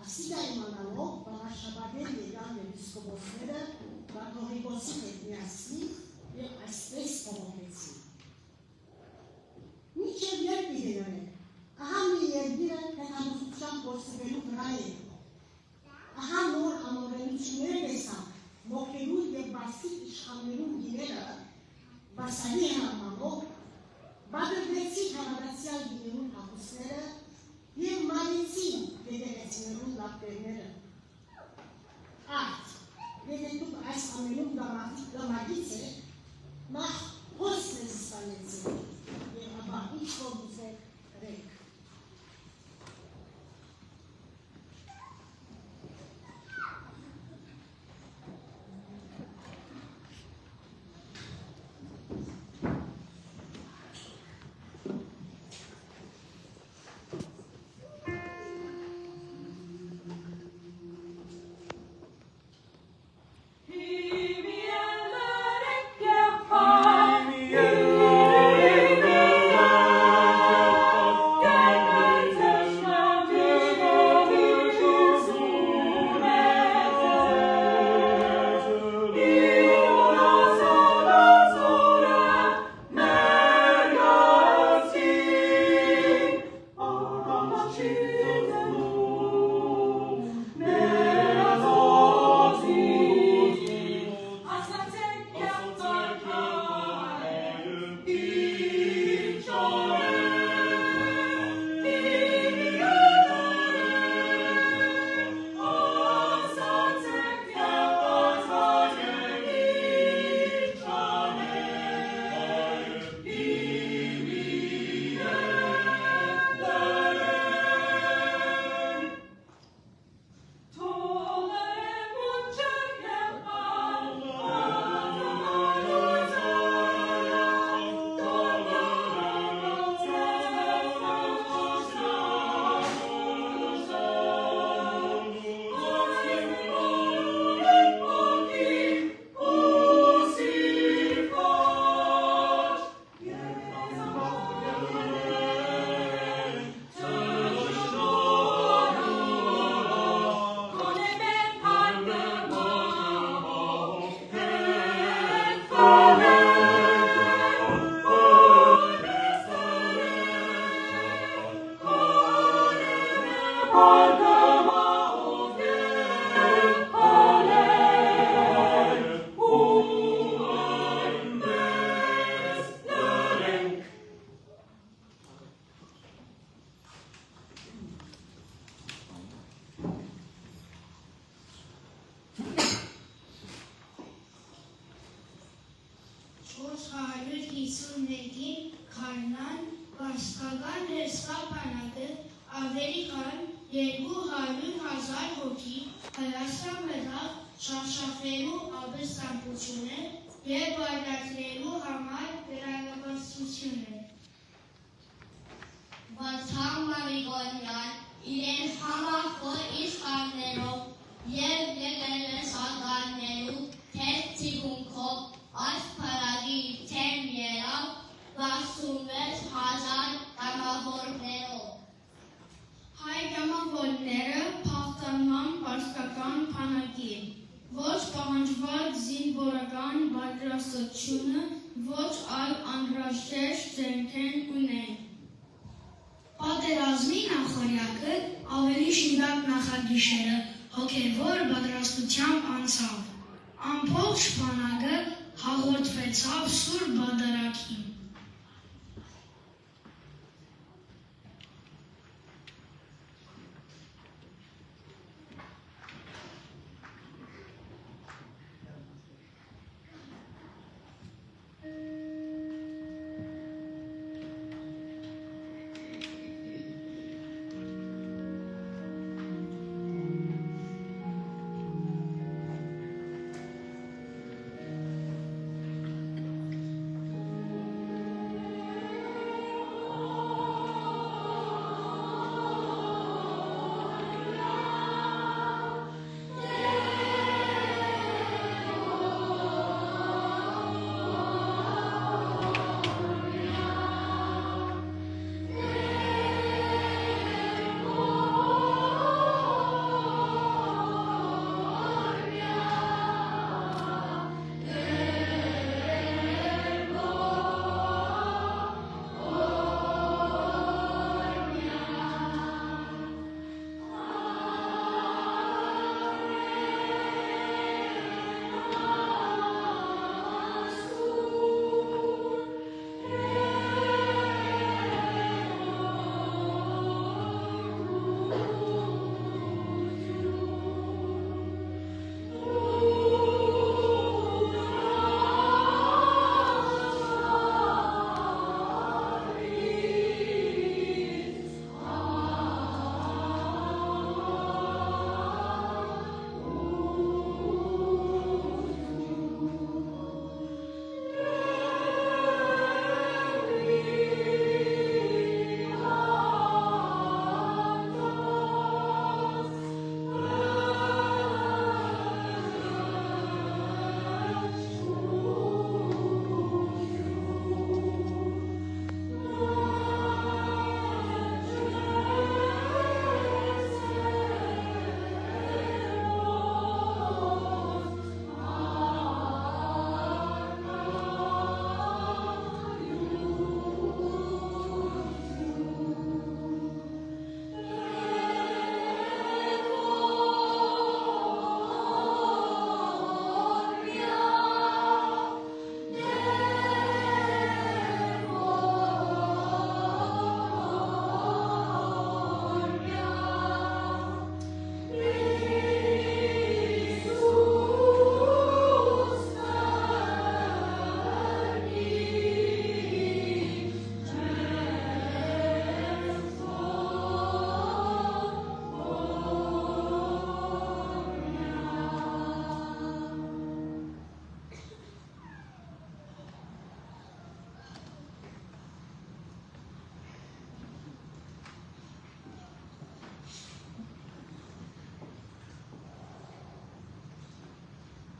Ասիդայի մանալով բանաշաբադել եկան եպիսկոպոսները, կաթողիկոսի հետ միասին կեցինելու լապտերները։ Արդ, եթե դուք այս ամենում գամագից է, նախ հոսն է զստանեցին, և ապա ինչ որ ուզեք կրեք։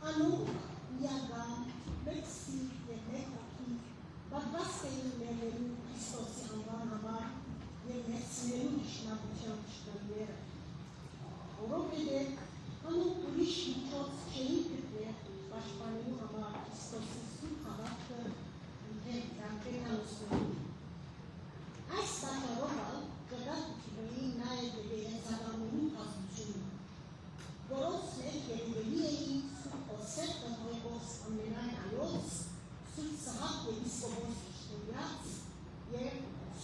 Անուք, միագամ, մեկ սիրտ և մեկ ակի, պատվաստ էին ներվելու Քրիստոսի անվան համար և ներցնելու իշխանության իշխանները։ Որովհետև անուք ուրիշ միջոց չէին գտնել պաշտպանելու համար Քրիստոսի սուրբ հավատքը և կյանքենալուսնելու։ Այս պատճառով գտածությունների նաև երեզաբանելու կազմությունը, որոնց մեջ երևելի էին Սուրբ Օսեփ Պետրոս ամենայն այոց, Սուրբ Սահակ եպիսկոպոս Քրիստոնյաց և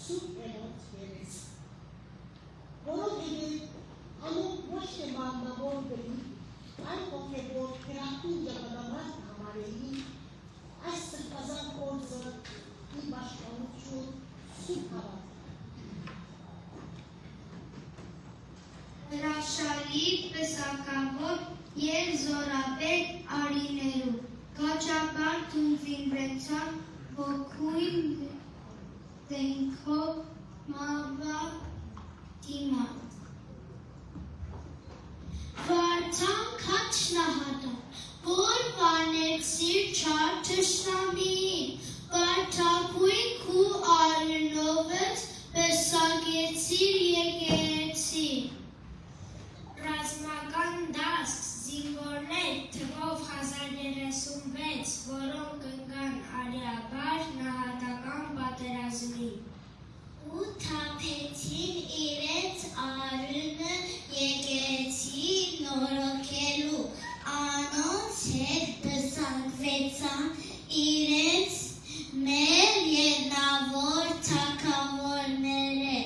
Սուրբ Հենոց երես։ Որովհետև անոնք ոչ թե մարմնավոր գրի, այլ հոգևոր թերակույն ճակատամարտ համարեին այս սրբազան գործը ի պաշտպանություն Սուրբ հավատքը։ Հրաշալի պսակավոր և զորապետ արիներու, կաչապար թունձինվեցան հոգույն դենքով մավա դիման։ Վարդան կաչնահատան, որ վանեցիր չար թշնամին, վարդակույն քու արնովըց պսակեցիր եկեցի։ Ռազմական դասք զինվորներ թվով 1036, որոնք ընկան արիաբար նահատական պատերազմին։ Ու թափեցին իրենց արյունը եկեցի նորոգելու, անոնց հետ պսակվեցան իրենց մեր եղնավոր թագավորները։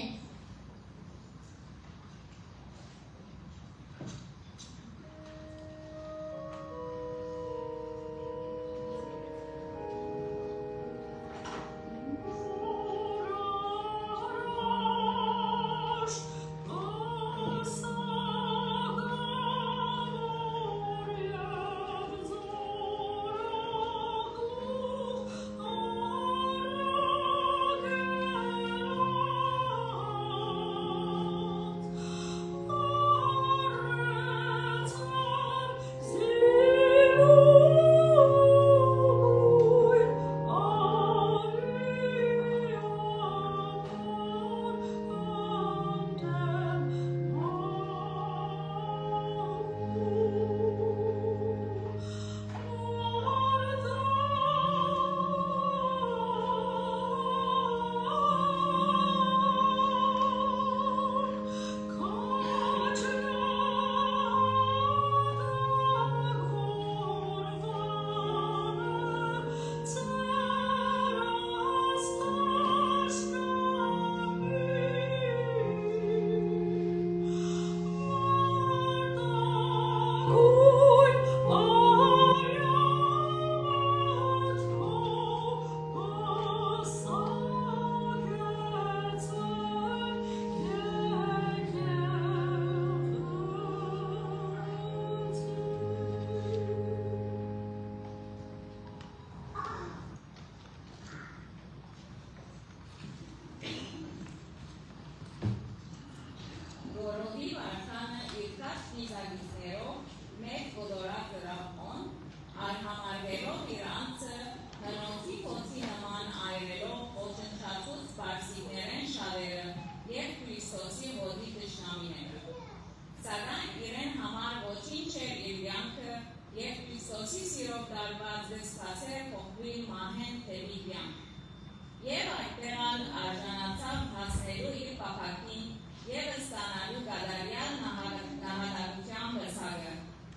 Եվ այդտեղ արժանացավ հասնելու իր պապակին և ստանալու կատարյալ նահատակության վսակը,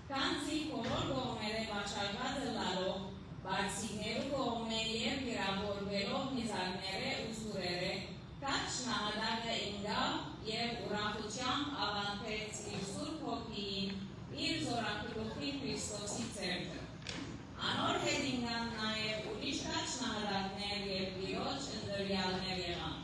քանզի բոլոր կողմերը վաճառված լալով, բարձիկներու կողմը և վիրավորվելով նիզակները ու սուրերը, քաչ նահատակը ինգավ և ուրախությամբ ավանդեց իր սուրբ հոգին, իր զորակրուխի Քրիստոսի ձեռքը։ Անոր հետ ինգան նաև ուրիշ քաչ նահատակներ և Տիրոջ ընտրյալներ եղան։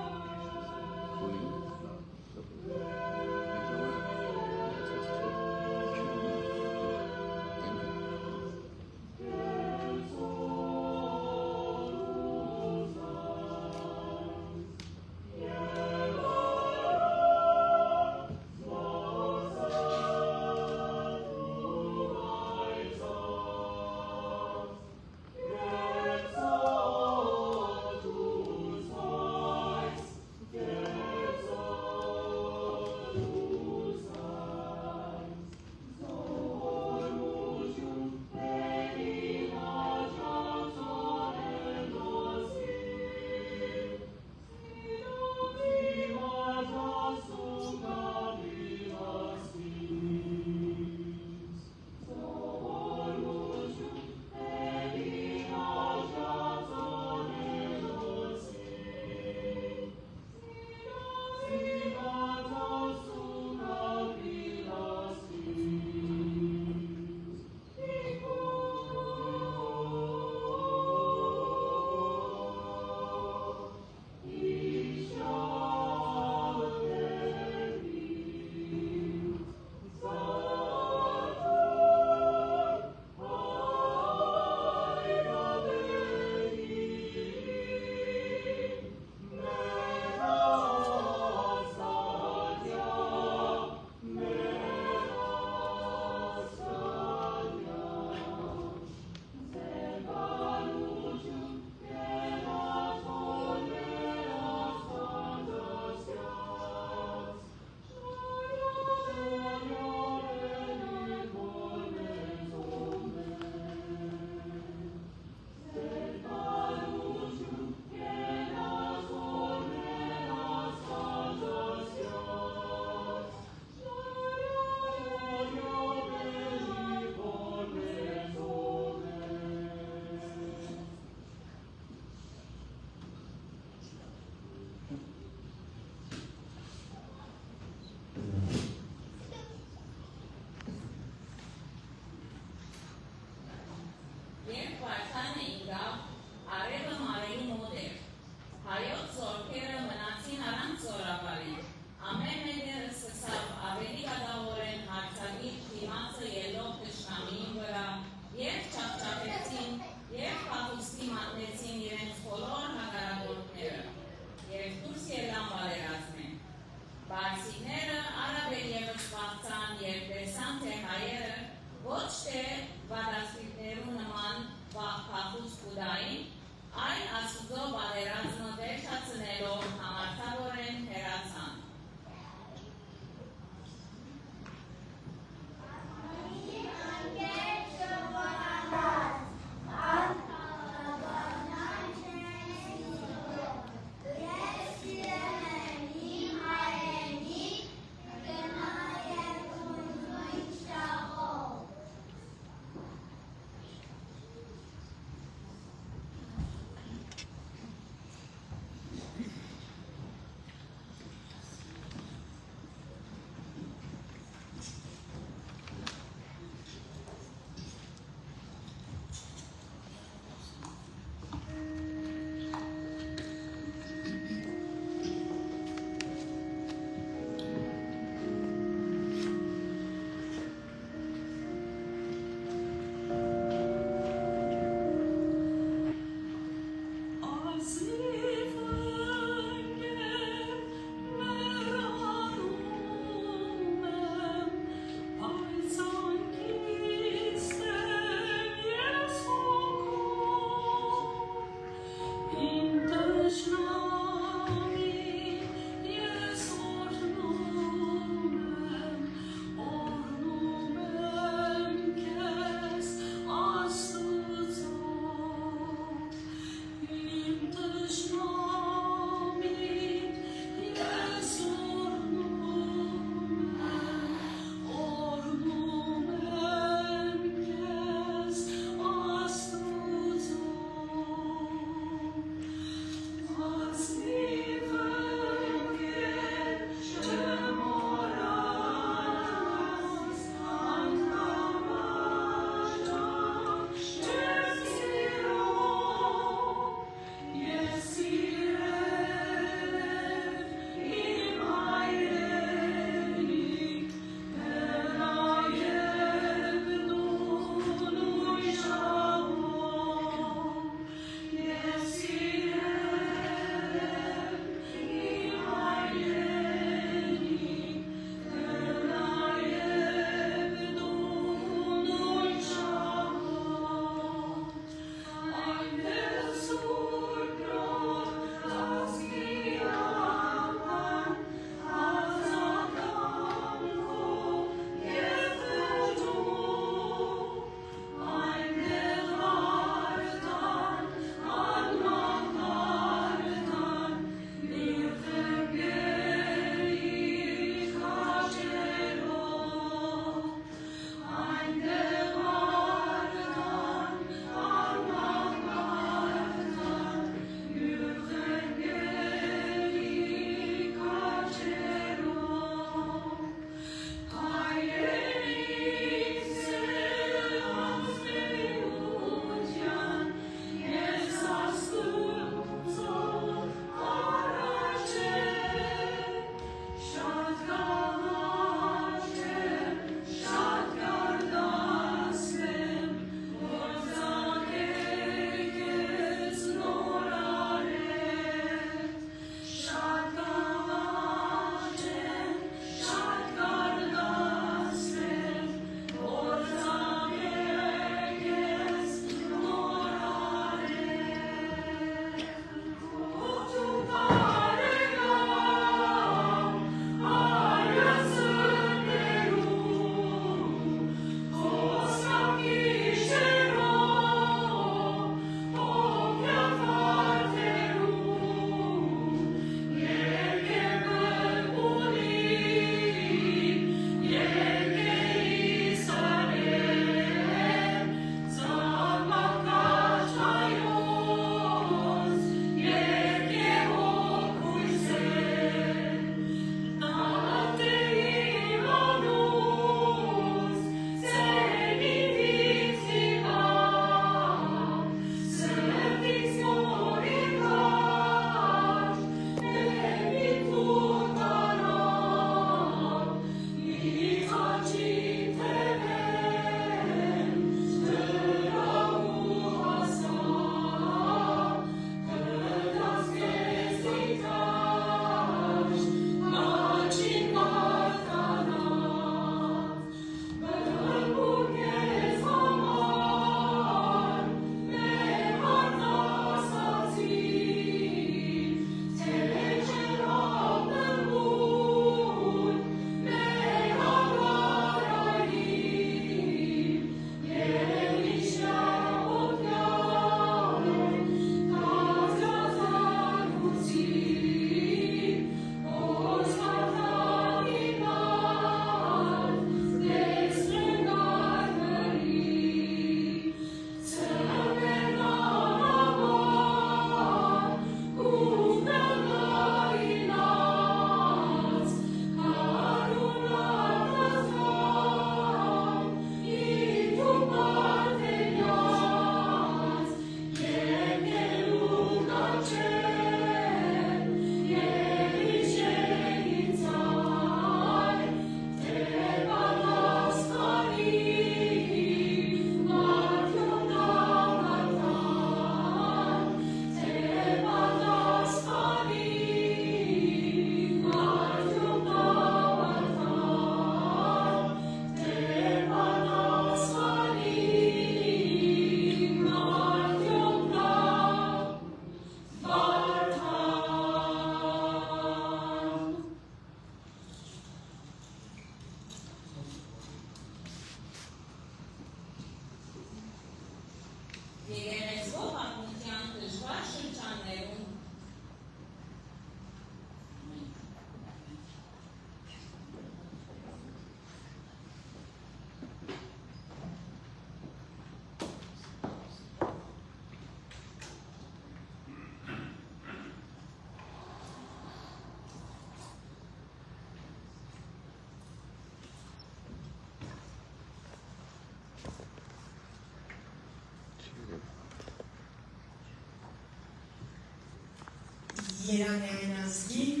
Երանային ազգին,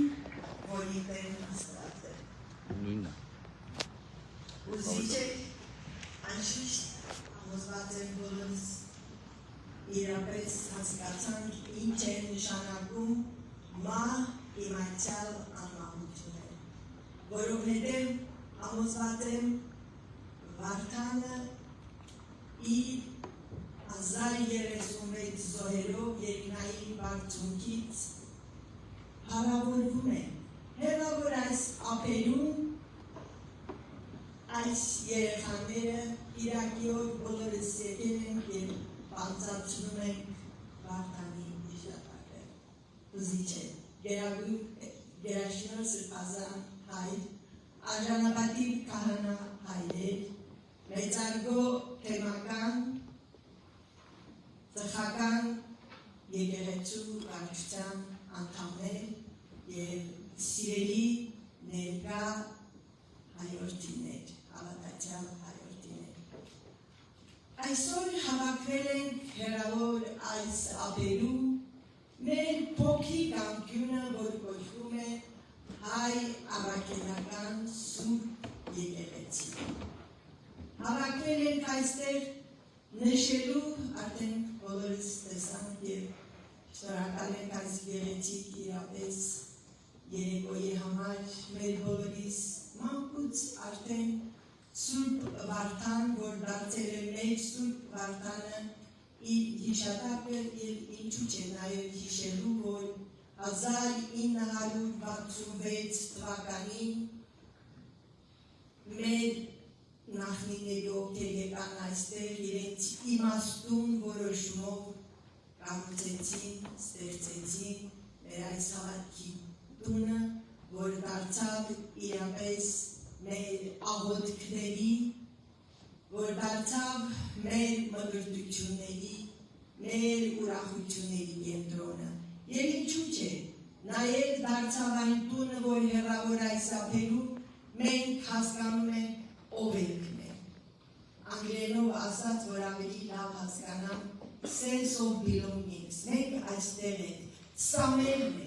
որի տեն աստված է։ Նույնը։ Ուզիչ է, անշիշտ համոզված եմ բոլորս իրապես հասկացանք ինչ է նշանակում մահ իմացյալ անմահությունը, որովհետև համոզված եմ Վարդանը իր 1036 զոհերով երկնային բարձունքից հարավորվում է, հեռավոր այս ափերում այս երեխաները իրակի օր բոլորս եկել ենք և բանձացնում ենք Վարդանի հիշատակը։ Ուզիչ է, գերաշնոր Սրբազան հայր, արժանապատիվ քահանա հայրեր, մեծարգո թեմական, ծխական եկեղեցու վարչության անդամներ և սիրելի ներկա հայորդիներ, հավատացյալ հայորդիներ։ Այսօր հավաքվել ենք հեռավոր այս ափերում մեր փոքրիկ անկյունը, որ կոչվում է հայ առաքելական Սուրբ եկեղեցի։ Հավաքվել ենք այստեղ նշելու, արդեն բոլորս տեսանք և շնորհակալ ենք այս գեղեցիկ իրապես երեկոյի համար մեր բոլորիս մանկուց արդեն Սուրբ Վարդան, որ դարձել է մեր Սուրբ Վարդանը իր հիշատակը և ինչու չէ նաև հիշելու, որ 1966 թվականին մեր նախնիների ովքեր եկան այստեղ իրենց իմաստուն որոշումով կառուցեցին, ստեղծեցին մեր այս հավատքի տունը, որ դարձավ իրապես մեր աղոթքների, որ դարձավ մեր մկրտությունների, մեր ուրախությունների կենտրոնը։ Եվ ինչու չէ, նաև դարձավ այն տունը, որ հեռավոր այս ափերում մենք հասկանում ենք ով ենք մենք։ Անգլերենով ասած, որ ավելի լավ հասկանամ, sense of belongings, մենք այստեղ ենք, սա մերն է,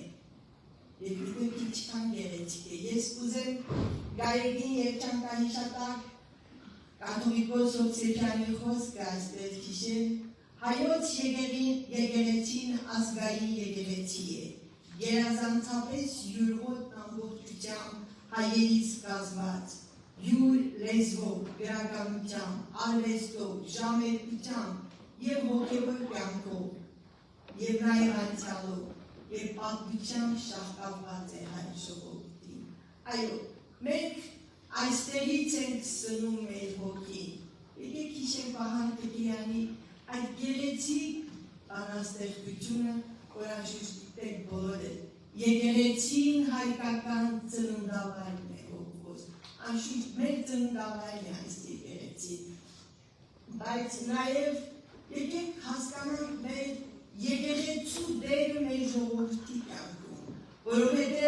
և գիտեք ինչքան գեղեցիկ է։ Ես կուզեմ Գայեգին երջանկահիշատակ կաթողիկոս Հովսեփյանի խոսքը այստեղ հիշել, հայոց եկեղեցին ազգային եկեղեցի է, գերազանցապես յուրոտ ամբողջությամբ հայերից կազմված, յուր լեզվով, գրականությամբ, արվեստով, ժամերկությամբ և հոգևոր կյանքով, և նաև անցյալով, և պատմությամբ շահկապված է հայ ժողովրդին։ Այո, մենք այստեղից ենք սնում մեր հոգին։ Եկեք հիշենք Վահան Տերյանի այդ գեղեցիկ բանաստեղծությունը, որ անշուշտ գիտեք բոլորը, եկեղեցին հայկական ծննդավայրն է ողբոս, անշուշտ մեր ծննդավայրն է այս եկեղեցին, բայց նաև եկեք հասկանանք մեր եկեղեցու դերը մեր ժողովրդի կյանքում, որովհետև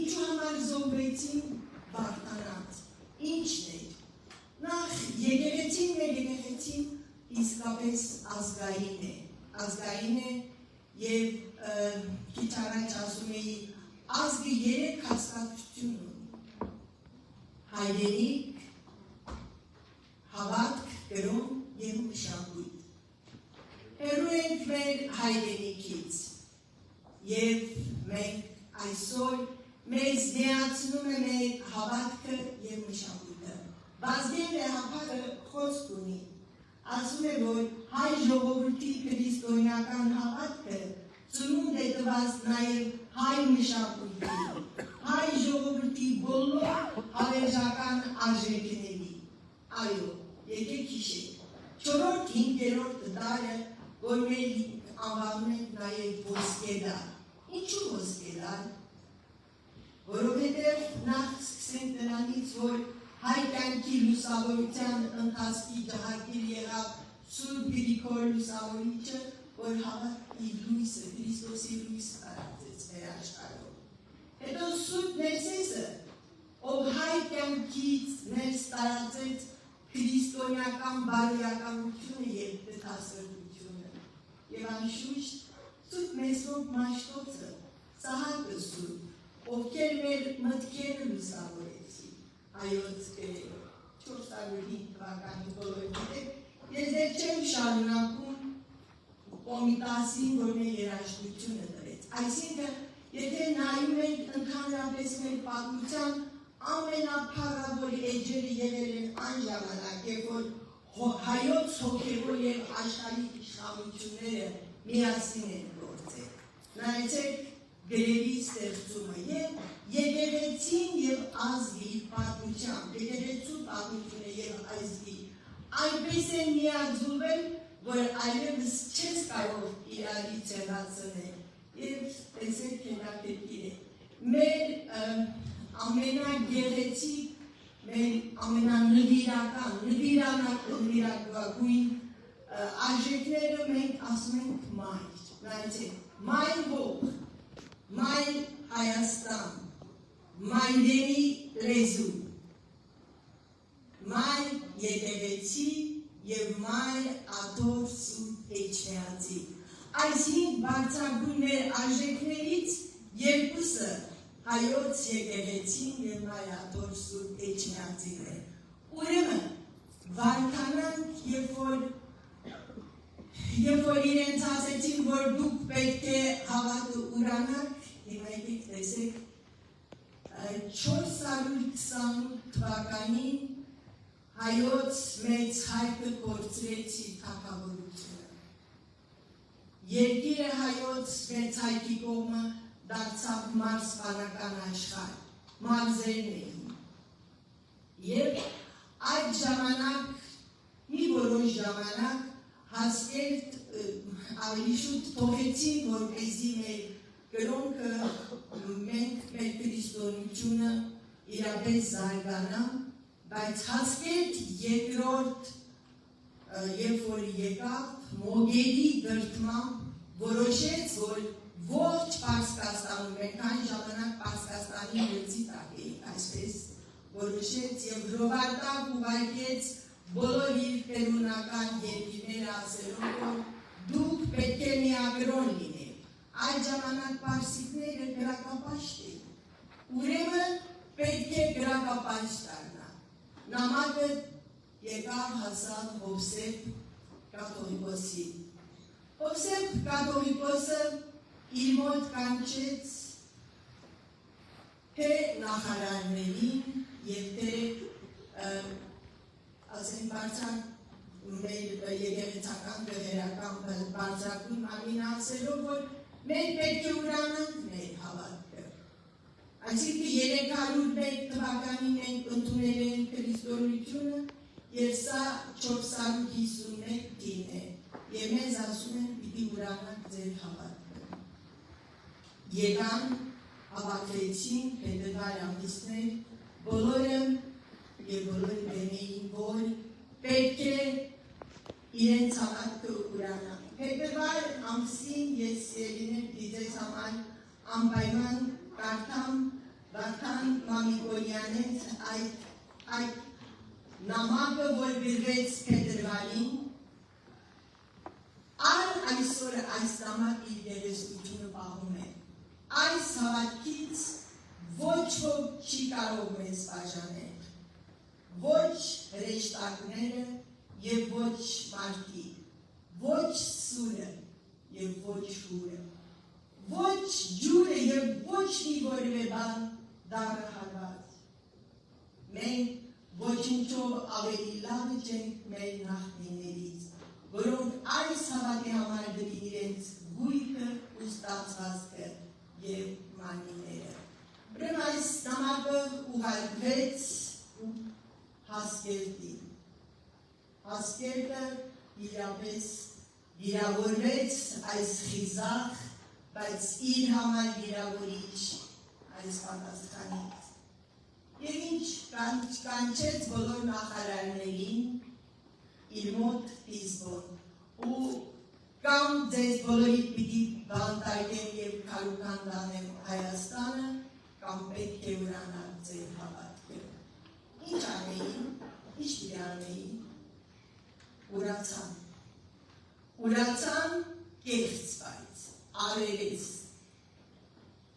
ինչու համար զոհվեցին Վարդանանց, ինչն էր, նախ եկեղեցին մեր եկեղեցին իսկապես ազգային է և քիչ առաջ ասում էի ազգը 3 հասկացություն ունի, հայրենիք, հավատք, կրոն և մշակույթ։ Հեռու ենք մեր հայրենիքից և մենք այսօր մեզ միացնում է մեր հավատքը և մշակույթը։ Վազգեն Լեհափարը խոսք ունի, ասում է, որ հայ ժողովրդի քրիստոնեական հավատքը ծնունդ է տված նաև հայ մշակույթի, հայ ժողովրդի բոլոր հավերժական արժեքների։ Այո, եկեք հիշենք, 4-5-րդ դարը, որ մեր անվանում ենք նաև ոսկե դար։ Ինչու ոսկե դար? Որովհետև նախ սկսենք նրանից, որ հայ կյանքի լուսավորության ընթացքի ջահակիր եղավ Սուրբ Գրիգոր Լուսավորիչը, որ հավատքի լույսը, Քրիստոսի լույսը տարածեց մեր աշխարհով։ Հետո Սուրբ Ներսեսը, ով հայ կյանքից ներս տարածեց քրիստոնեական բարոյականությունը և գթասրտությունը։ եւ անշուշտ Սուրբ Մեսրոպ Մաշտոցը, Սահակը Սուրբ, ովքեր մեր մտքերը լուսավորեցին, հայոց գրերով, 405 թվականի բոլորին, ես դեռ չեմ շարունակում Կոմիտասին, որ մեր երաժշտությունը դրեց, այսինքն, եթե նայում ենք ընդհանրապես մեր պատմության ամենափառավոր էջերը եղել են այն ժամանակ, երբ որ հայոց հոգևոր եւ աշխարհիկ իշխանությունները միասին են գործել։ Նայեցեք գրերի ստեղծումը եւ եկեղեցին եւ ազգի պատմությամբ, եկեղեցու պատմությունը եւ ազգի այնպես են միաձուլվել, որ այլևս չես կարող իրարից հեռացնել եւ տեսեք հենակետիր է։ Մեր ամենագեղեցիկ, մեր ամենանվիրական, նվիրակագույն արժեքները մենք ասում ենք մայր, նայեցեք, մայր հող, մայր Հայաստան, մայրերի լեզու, մայր եկեղեցի եւ մայր աթոռ Սուրբ Էջմիածի։ Այս 5 բարձրագույն մեր արժեքներից երկուսը հայոց եկեղեցին եւ մայր աթոռ Սուրբ Էջմիածին է։ Ուրեմն վարդանանք, երբ որ իրենց ասեցին, որ դուք պետք է հավատը ուրանաք, հիմա եկեք տեսեք 428 թվականին հայոց մեծ հայկը կորցրեց իր թագավորությունը։ Երկիրը հայոց մեծ հայկի կողմը դարձավ մարզպանական աշխարհ, մարզերն էին։ Եվ այդ ժամանակ, մի որոշ ժամանակ Հասկերտ ավելի շուտ թողեցին, որպեսզի մեր կրոնքը, մենք մեր քրիստոնեությունը իրապես զարգանա, բայց Հասկերտ երկրորդ, երբ որ եկավ, մոգերի դրդմամբ որոշեց, որ ողջ Պարսկաստանում, մենք այն ժամանակ Պարսկաստանի լծի տակ էինք, այսպես որոշեց եւ հրովարտավ ուղարկեց բոլոր իր կերունական երկիրները ասելով, որ դուք պետք է միագրոն լինեք։ Այդ ժամանակ պարսիկները գրակապաշտ էին։ Ուրեմն պետք է գրակապաշտ դառնա։ Նամակը եկավ հասավ Հովսեփ կաթողիկոսի։ Հովսեփ կաթողիկոսը իր մոտ կանչեց թե նախարարներին եւ թե ասեն բարձր մեր եկեղեցական գեղերական բարձրագույն ամինացելով, որ մենք պետք է ուրանանք մեր հավատքը։ Այսինքն 301 թվականին մենք ընդունել ենք քրիստոնեությունը եւ սա 451 դին է եւ մեզ ասում են պիտի ուրանանք ձեր հավատքը։ Եկան հավաքվեցին փետրվար ամիսներ բոլորը եւ բոլորը բենեին, որ պետք է իրենց հավատքը ուրանան։ Փետրվար ամսին ես ելինել դիզես համար անպայման կարդամ Վարդան Մամիկոնյանից այդ նամակը, որ գրվեց փետրվարին, այսօր այս նամակը իր գերեզգությունը պահում է։ Այս հավատքից ոչ ոք չի կարող մեզ բաժանել, ոչ հրեշտակները եւ ոչ մարդիկ, ոչ սուրը եւ ոչ հուրը, ոչ ջուրը եւ ոչ մի որևէ բան դառը հարված։ Մենք ոչինչով ավելի լավ չենք մեր նախնիներից, որոնք այս հավատի համար դրին իրենց գույքը ու ստացվածքը եւ մանիները։ Ուրեմն այս նամակը ուղարկվեց Հասկերտին։ Հասկերտը իրապես վիրավորվեց այս խիզախ, բայց իր համար վիրավորիչ այս պատասխանից։ Եվ ինչ կանչեց բոլոր նախարարներին իր մոտ Լիզբոն ու կամ ձեզ բոլորիդ պիտի բանտարկեմ եւ քարուքան տանեմ Հայաստանը, կամ պետք է ուրանալ ձեր հավատքը։ Ինչ անեին, ինչ պիտի անեին, ուրացան, կեղծ բայց, արերես։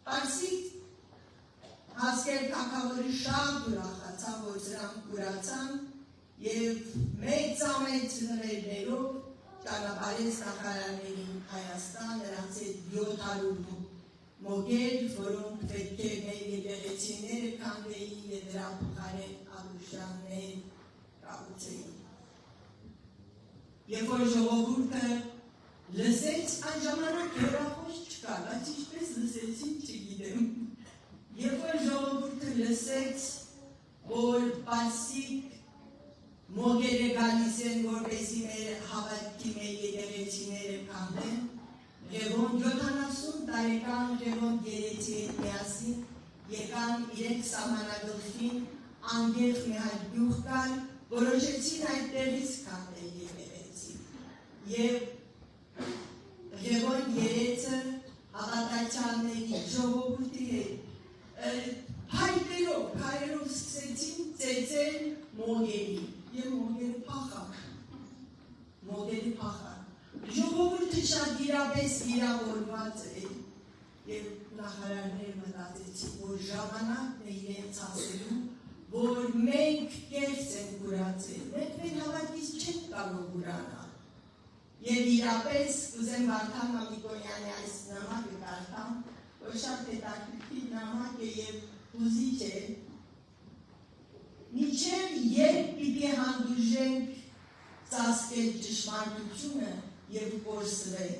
Պարսիկ հասկեր թագավորի շատ ուրախացան, որ սրանք կուրացան և մեծ նվերներով ճանապարհեց նախարարներին Հայաստան, նրանց հետ 700 մոգեր, որոնք պետք է մեր եկեղեցիները քանդեին և դրա փոխարեն ալուշաններ կառուցեին։ Երբ որ ժողովուրդը լսեց, այն ժամանակ հեռախոս չկար, բայց ինչպես լսեցին չգիտեմ։ Երբ որ ժողովուրդը լսեց, որ Պարսիկ մոգերը գալիս են, որպեսզի մեր հավատքի մեր եկեղեցիները քանդեն, Ղևոն 70 տարեկան Ղևոն գերեցի հետ միասին եկան իրենք սահմանագլխին անգեղ մի հատ գյուղ կար, որոշեցին այդտեղից քանդել եկեղեցի։ Եվ Ղևոն երեցը հավատացյալների ժողովրդի հետ փայտերով սկսեցին ծեծել մոգերի և մոգերը փախան։ Ժողովուրդը շատ իրապես վիրավորված էր և նախարարները մտածեցին, որ ժամանակն է իրենց ասելու, որ մենք կեղծ ենք կուրացել, մենք մեր հավատքից չենք կարող ուրանալ։ Եվ իրապես կուզեմ Վարդան Մամիկոնյանի այս նամակը կարդամ, որ շատ հետաքրքիր նամակ է և հուզիչ է։ Մինչև երբ պիտի հանդուրժենք ծածկել ճշմարտությունը և կորսվել,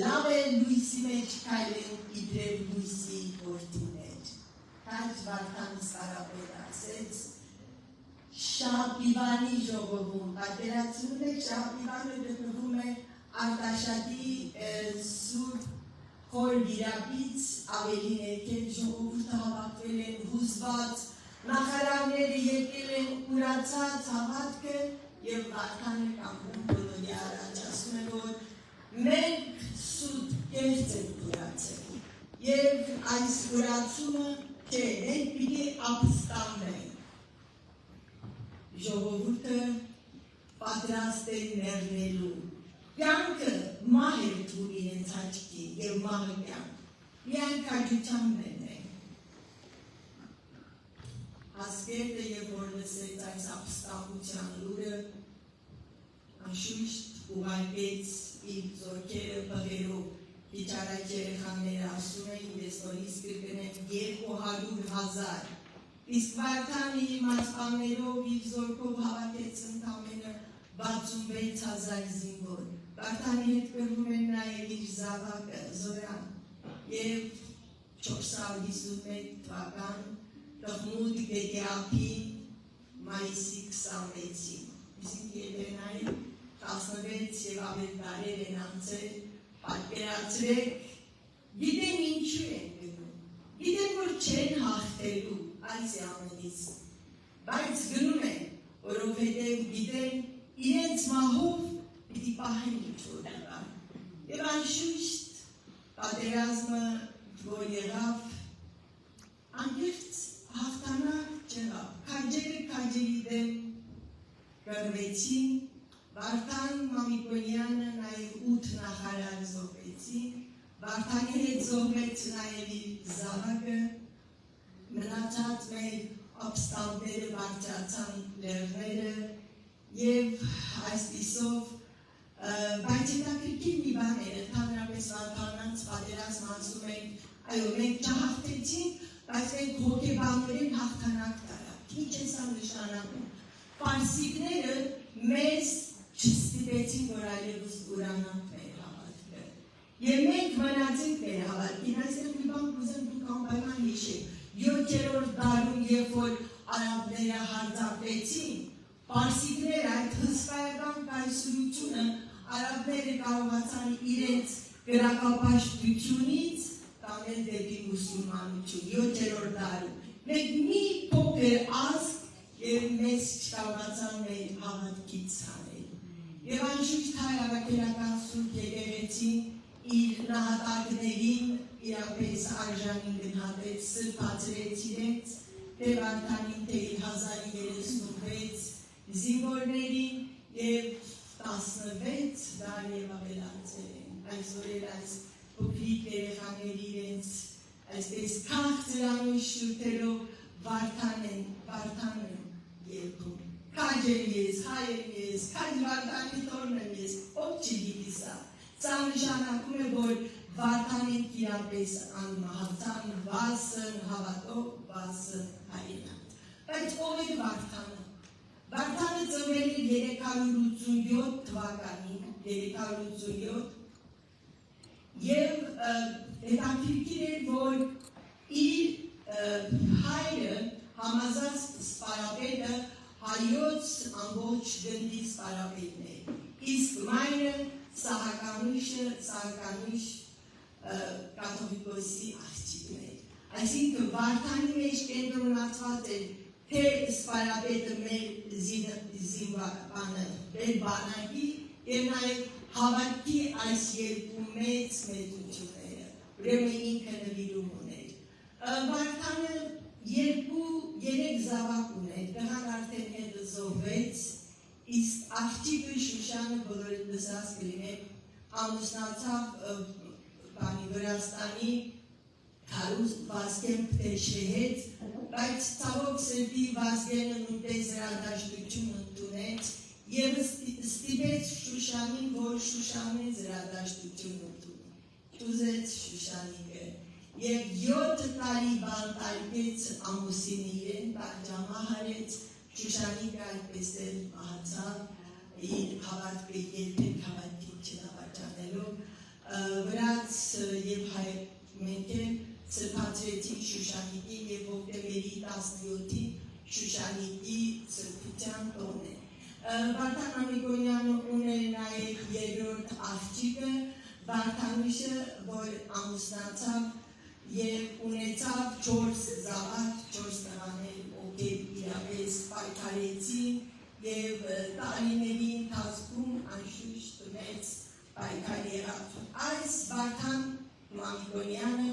լավ է լույսի մեջ քայլենք իբրև լույսի որդիներ։ Քանչ Վարդան Սարապետ ասեց, Շահպիվանի ժողովում, պատկերացնում եք, Շահպիվանը գտնվում է Արտաշատի Սուրբ Խոր վիրապից ավելի ներքև ժողովուրդը հավաքվել են հուզված, նախարարները եկել են ուրացած հավատքը և Վարդանը կանգնում բոլորի առաջ ասում է, որ մենք սուտ կեղծ ենք ուրացել և այս ուրացումը չէ, մենք պիտի ապստամբենք։ Ժողովուրդը պատրաստ է մեռնելու։ Կյանքը մահ է թվում իրենց աչքի և մահը կյանք։ Միայն քաջության մենենք։ Հասկերտը և որ լսեց այս ապստամբության լուրը, անշուշտ ուղարկեց իր զորքերը բղերով։ Քիչ առաջ երեխաները ասում էին, ես նորից կրկնեմ 200,000, իսկ Վարդանը իր մասպաններով իր զորքով հավաքեց ընդամենը 66,000 զինվոր։ Վարդանի հետ կրվում են նաև իր զավակը Զորան և 451 թվական Տխմուտ գետի ափին մայիսի 26-ին։ Իսկ Ելենայի 16 և ավել տարեր են անցել, պատկերացրեք, գիտեն ինչու են գնում, գիտեն, որ չեն հաղթելու այս ամենից, բայց գնում են, որովհետև գիտեն իրենց մահով պիտի պահեն ինչ-որ դրան։ Եվ անշուշտ պատերազմը, որ եղավ, անկեղծ հաղթանակ չեղավ, քաջերը քաջերի դեմ կռվեցին, Վարդան Մամիկոնյանը նաև 8 նախարար զոհվեցին, Վարդանի հետ զոհվեց նաև իր զավակը, մնացած մեր ապստամբները բարձրացան լեռները և այսպիսով, բայց հետաքրքիր մի բան էր, ընդհանրապես Վարդանանց պատերազմ ասում ենք, այո, մենք չհաղթեցինք, բայց մենք հոգեբանորեն հաղթանակ տարանք։ Ինչ է սա նշանակում։ Պարսիկները մեզ չստիպեցին, որ այլևս ուրանանք մեր հավատքը։ Եվ մենք մնացինք մեր հավատքին, այստեղ մի բան կուզեմ դուք անպայման հիշեք։ 7-րդ դարում, երբ որ արաբները հարձակվեցին, պարսիկները այդ հսկայական կայսրությունը արաբները կարողացան իրենց կրակապաշտությունից տանել դեպի մուսուլմանություն 7-րդ դարում։ Մենք մի փոքր ազգ և մեզ չկարողացան մեր հավատքից հանել։ Եվ անշուշտ հայ առաքելական Սուրբ եկեղեցին իր նահատակներին իրապես արժանին գնահատեց, սրբացրեց իրենց, թե Վարդանին, թե 1036 զինվորներին և 16 դար և ավելացել են։ այսօր այս փոքրիկ երեխաների իրենց այսպես քաղցրանոց շուրթերով Վարդան են երգում։ Քաջ եմ ես, հայ եմ ես, քաջ Վարդանի տորն եմ ես, ով չգիտի սա։ Սա նշանակում է, որ Վարդանին իրապես անմահացան, վասն հավատով, վասն հայրենաց։ Բայց ով է Վարդանը։ Վարդանը ծնվել է 387 թվականին, 387, և հետաքրքիր է, որ իր հայրը համազած սպարապետը հայոց ամբողջ գնդի սպարապետն է, իսկ մայրը Սահականույշ կաթողիկոսի աղջիկն է։ Այսինքն Վարդանի մեջ կենտրոնացված է թե սպարապետը մեր բանակի և նաև հավատքի այս երկու մեծ մեծությունները, ուրեմն ինքը նվիրում ուներ։ Վարդանը երեք զավակ ուներ, տղան արդեն հետը զոհվեց, իսկ աղջիկը Շուշանը բոլորը լսած կլիներ, ամուսնացավ Վրաստանի Քարուզ Վազգեն Փտեշեհեць, բայց ցավոք սրտի Վազգենը նույնպես զրադաշտություն ընդունեց և ստիպեց Շուշանին, որ Շուշանը զրադաշտություն ընդունի, ճուզեց Շուշանիկը և 7 տարի բանտարկեց ամուսինը իրեն, պատժամահարեց, Շուշանիկը այդպես էլ մահացավ իր հավատքը երբեք հավատքի չնավաճանելով, վրաց և հայ մենք էլ սրբացրեցին Շուշանիկին և հոկտեմբերի 17-ին Շուշանիկի սրբության տոնն է։ Վարդան Մամիկոնյանը ուներ նաև երրորդ աղջիկը, Վարդանուշը, որ ամուսնացավ և ունեցավ 4 զավակ, 4 տղաներ, ովքեր իրապես պայքարեցին և տարիների ընթացքում անշուշտ մեծ պայքար եղավ։ Այս Վարդան Մամիկոնյանը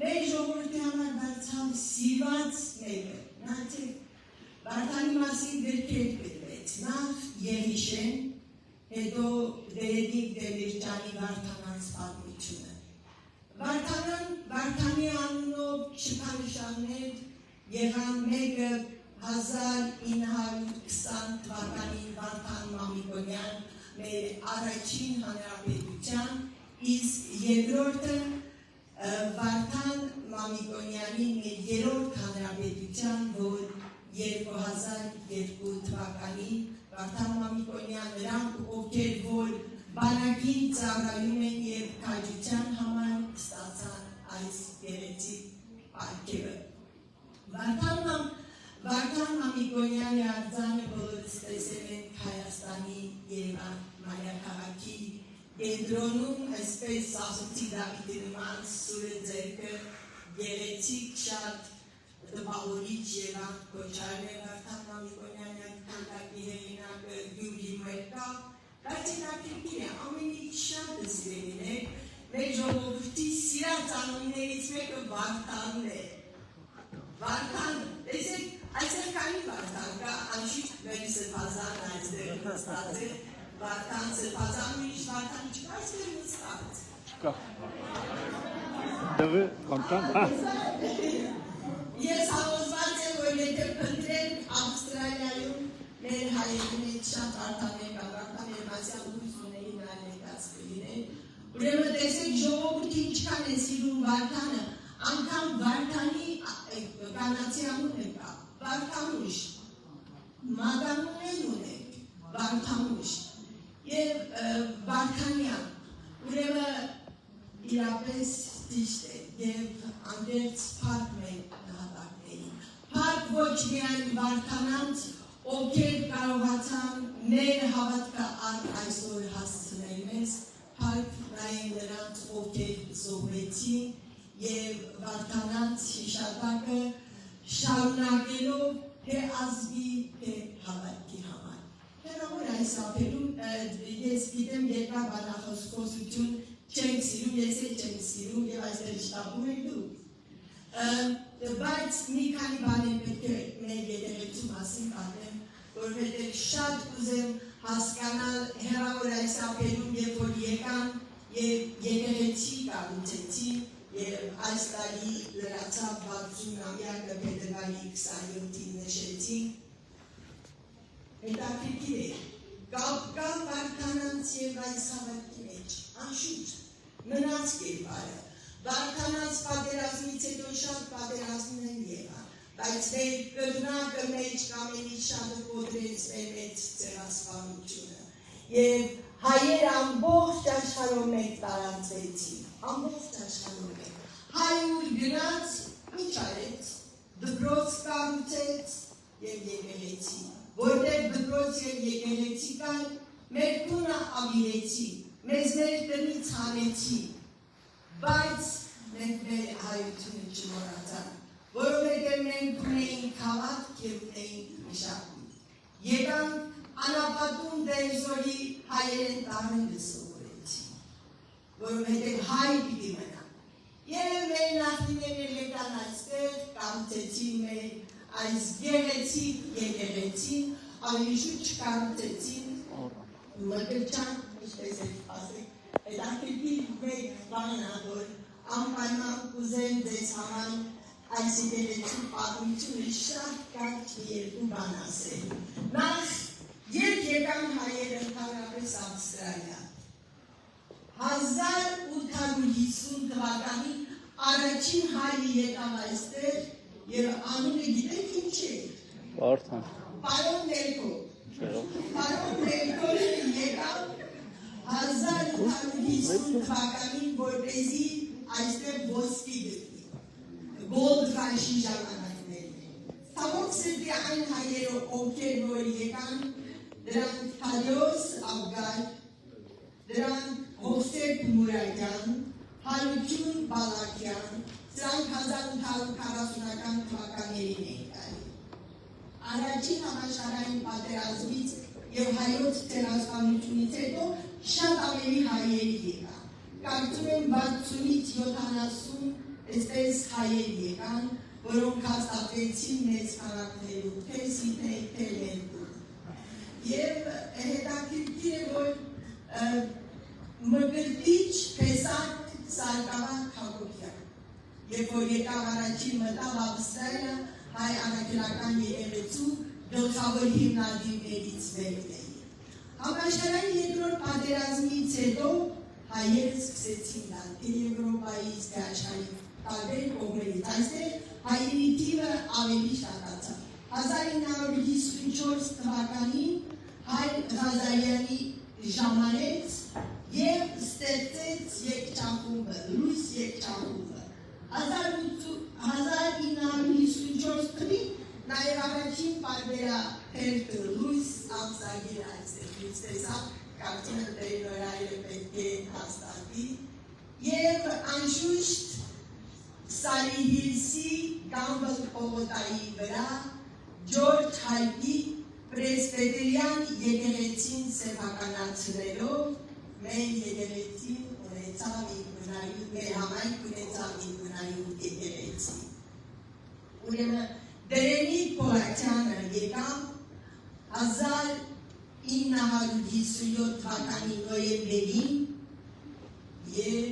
մեր ժողովրդի համար դարձավ սիրված մեկը։ Նայեցեք, Վարդանի մասին գրքեր գրվեց, նախ Եղիշեն, հետո Վերեդիկ Դեմիրճյանի Վարդանանց պատմությունը։ Վարդանի անունով շքանշաններ եղան, մեկը 1920 թվականին Վարդան Մամիկոնյան մեր առաջին հանրապետության, իսկ երկրորդը Վարդան Մամիկոնյանի մեր երրորդ հանրապետության, որ 2002 թվականին Վարդան Մամիկոնյան նրանք, ովքեր որ բանակին ծառայում են և քաջության համար ստացան այս գեղեցիկ պարգևը։ Վարդան Մամիկոնյանի արձանը բոլորս տեսել ենք Հայաստանի Երևան մայրաքաղաքի կենտրոնում, այսպես ասոցի Դավիթի նման սուրը ձեռքը գեղեցիկ շատ տպավորիչ եղավ Քոչարն է Վարդան Մամիկոնյանի քանդակի հեղինակը Գյուրգի Մերկա, բայց հետաքրքիր է, ամենից շատ սիրելին է, մեր ժողովրդի սիրած անուններից մեկը Վարդանն է։ Վարդան, տեսեք, այսօր քանի Վարդան կա, անշուշտ մեր սրբազանն այստեղ նստած է, Վարդան սրբազանը ուրիշ Վարդան չկա, այստեղ նստած։ Կա։ Դվը կոնտան, հա։ Ես համոզված եմ, որ եթե փնտրենք Ավստրալիայում մեր հայերի մեջ շատ արտաներ կա, Վարդան Երմասյան լույս ունեի նա ներկաց կլիներ։ Ուրեմն տեսեք ժողովուրդը ինչքան է սիրում Վարդանը, անգամ Վարդանի կանացի անուն է կա, Վարդանուշ, Մագանունել ունենք, Վարդանուշ և Վարդանյան, ուրեմն իրապես ճիշտ է և անդերց փառք մենք նահատակներին, փառք ոչ միայն Վարդանանց, ովքեր կարողացան մեր հավատքը այսօր հասցնել մեզ, փառք նաև նրանց, ովքեր զոհվեցին և Վարդանանց հիշատակը շարունակելով թե ազգի, թե հավատքի համար։ Հեռավոր այս ափերում ես գիտեմ երկար բանախոսություն չենք սիրում, ես էլ չենք սիրում և այստեղ շտապում եք դուք։ Բայց մի քանի բաներ պետք է մեր երեխեքի մասին պատմեմ, որովհետև շատ կուզեմ հասկանալ հեռավոր այս ափերում, երբ որ եկան եւ եկեղեցի կառուցեցին եւ այս տարի լրացավ 60-ամյակը փետրվարի 27-ին նշեցին։ Հետաքրքիր է, կա վարքանանց եւ այս հավատքի մեջ, անշուշտ, մնաց կերպարը, վարքանանց պատերազմից հետո շատ պատերազմներ եղան, բայց մեր կրնակը մեջ կամենից շատը կոտրեց մեր մեծ ցեղասպանությունը եւ հայեր ամբողջ աշխարհով մեկ տարածվեցին, ամբողջ աշխարհով մեկ։ Հայուր գնաց, ինչ արեց, դպրոց կառուցեց եւ եկեղեցի, որտեղ դպրոց եւ եկեղեցի կան, մեր տունը ավիրեցի, մեզ մեր տնից հանեցի, բայց մենք մեր հայությունը չմոռացանք, որովհետև մենք ունեինք հավատք եւ ունեինք մշակույթ։ Եկանք Անապատում Դերձորի հայերեն տառերը սովորեցին, որովհետև հայ պիտի մնան։ Եվ մեր նախնիները եկան այստեղ, կառուցեցին մեր այս գեղեցիկ եկեղեցին, ավելի շուտ չկառուցեցին մկրտչան, ինչպես եք ասեք, հետաքրքիր մեկ բան ա, որ անպայման կուզեմ ձեզ համար այս եկեղեցու պատմությունը շատ կարճ երկու բան ասել։ Նախ երբ եկան հայերը ընդհանրապես Ավստրալիա, 1850 թվականին առաջին հայը եկավ այստեղ եւ անունը գիտեք ինչ է։ Վարդան։ Պարոն Նելքո։ Պարոն Նելքոն եկավ 1850 թվականին, որպեսզի այստեղ ոսկի գտնի։ Gold Rush-ի ժամանակներն։ Ցավոք սրտի այն հայերը, ովքեր որ եկան, դրանք Թադեոս Աբգար, դրանք Հովսեփ Մուրադյան, Հարություն Բալակյան, սրանք 1840-ական թվականներին էին գալի։ Առաջին համաշխարհային պատերազմից եւ հայոց ցեղասպանությունից հետո շատ ավելի հայեր եկան։ Կարծում եմ 60-ից 70 այսպես հայեր եկան, որոնք հաստատվեցին մեծ քաղաքներում, թե Սիդնեյ, թե Մելբուրն։ Եվ հետաքրքիր է, որ մկրտիչ Փեսակ Սարգսակյան Հակոբյան, երբ որ եկավ առաջին մտավ Ավստրալիա, հայ անկելական եկեղեցու գլխավոր հիմնադիրներից մեկն է։ Համաշխարհային երկրորդ պատերազմից հետո հայերը սկսեցին գալ թե Եվրոպայից, թե աշխարհի տարբեր կողմերից, այստեղ հայերի թիվը ավելի շատացավ։ 1954 թվականին հայ Ղազարյանի ժամանեց եւ ստեղծեց երգչախումբը, լույս երգչախումբը։ 1954 թվականին նաեւ առաջին պարբերաթերթը լույս ամսագիր այստեղ լույս տեսավ, կարծում եմ դերնորայը պետք է հաստատի եւ անշուշտ Սարի Հիլսի Գամբլ պողոտայի վրա Ջորջ Հայտի պրեսբետերյան եկեղեցին սեփականացնելով մեր եկեղեցին ունեցավ ինքնայուն, մեր համայնք ունեցավ ինքնայուն եկեղեցի։ Ուրեմն Դերենի Պոլակյանը եկավ 1957 թվականի նոյեմբերին եւ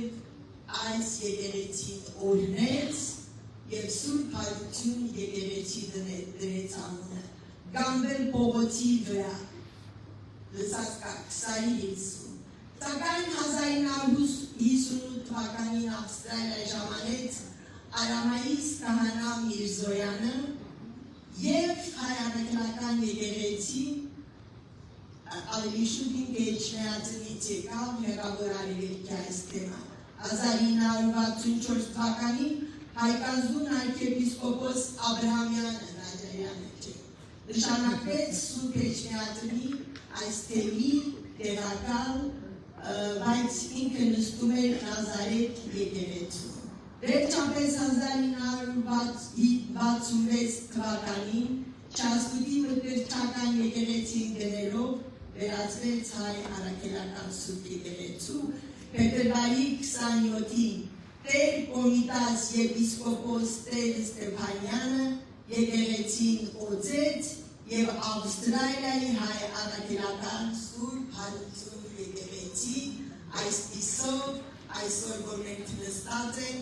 այս եկեղեցին օրհնեց եւ Սուրբ Հարություն եկեղեցի դրեց անունը Գամբել փողոցի վրա լսած Սարի Հիլսում։ Սակայն 1958 թվականին Ավստրալիա ժամանեց Արամայիս Քահանա Միրզոյանը եւ հայ անկելական եկեղեցի ավելի շուտ ինքը Էջմիածնից եկավ հեռավոր արևելքի այս թեման։ 1964 թվականին հայկազուն arczepiskopos Աբրահամյանը Նաջարյանը նշանակվեց Սուրբ Էջմիածնի այս թեմի տեղակալ, բայց ինքը նստում էր Նազարեթ եկեղեցում։ Վերջապես 1966 թվականին Չասկուտի մկրտչական եկեղեցին դերելով վերածվեց հայ առաքելական Սուրբ եկեղեցու, փետրվարի 27-ին Տեր Կոմիտաս եպիսկոպոս Տեր Ստեփանյանը եկեղեցին օծեց եւ Ավստրալիայի հայ առաքելական Սուրբ Հարություն եկեղեցի Այսպիսով այսօր որ մենք նստած ենք,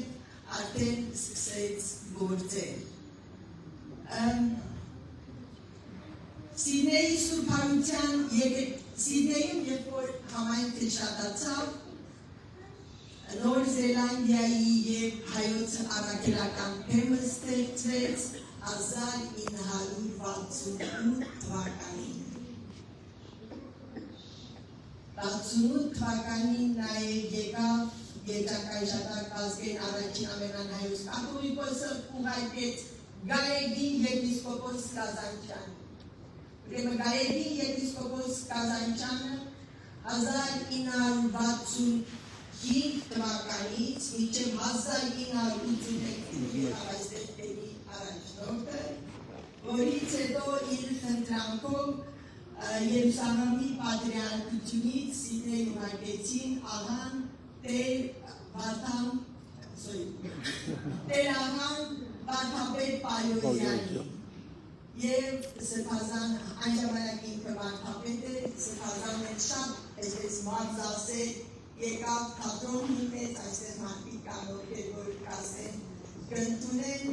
արդեն սկսեց գործել։ Սիդնեյի Սուրբարության Սիդնեյում երբ որ համայնքը շատացավ, Նոր Զելանդիայի և հայոց առաքելական թեմը ստեղծվեց 1968 թվականին։ 68 թվականին նաև եկավ Երջանկայժատակ ազգեն առաջին ամենահայոց կաթողիկոսը ուղարկեց Գայեգին եպիսկոպոս Կազանչյան։ Ուրեմն Գայեգին եպիսկոպոս Կազանչյանը 1965 թվականից մինչև 1985 այստեղների առաջնորդը, որից հետո իր խնդրանքով Երուսաղեմի պատրիարքությունից Սիդնեյ ուղարկեցին աղան Տեր աղան Վարդապետ Պայոզյանի և Սրբազան անջամանակ ինքը Վարդապետ է, Սրբազան էլ շատ այսպես մարզասեր եկավ թատրոն հիմնեց, այստեղ մարդիկ կարող էր որ կասեն կընդունեն,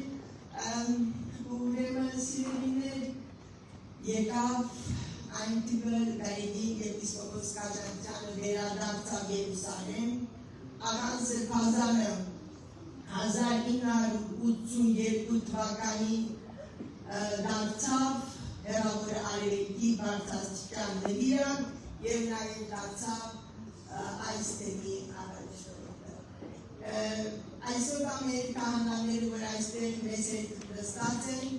ուրեմն սիրելիներ եկավ այն տիպը Գայեգին եպիսկոպոս Կազանչյանը վերադարձավ Երուսաղեմ, աղան Սրբազանը 1982 թվականին դարձավ հեռավոր արևելքի բարձրաստիճան նվիրը և նաև դարձավ այս թեմի առաջնորդը։ Այսօր մեր քահանաները, որ այստեղ մեզ հետ նստած են,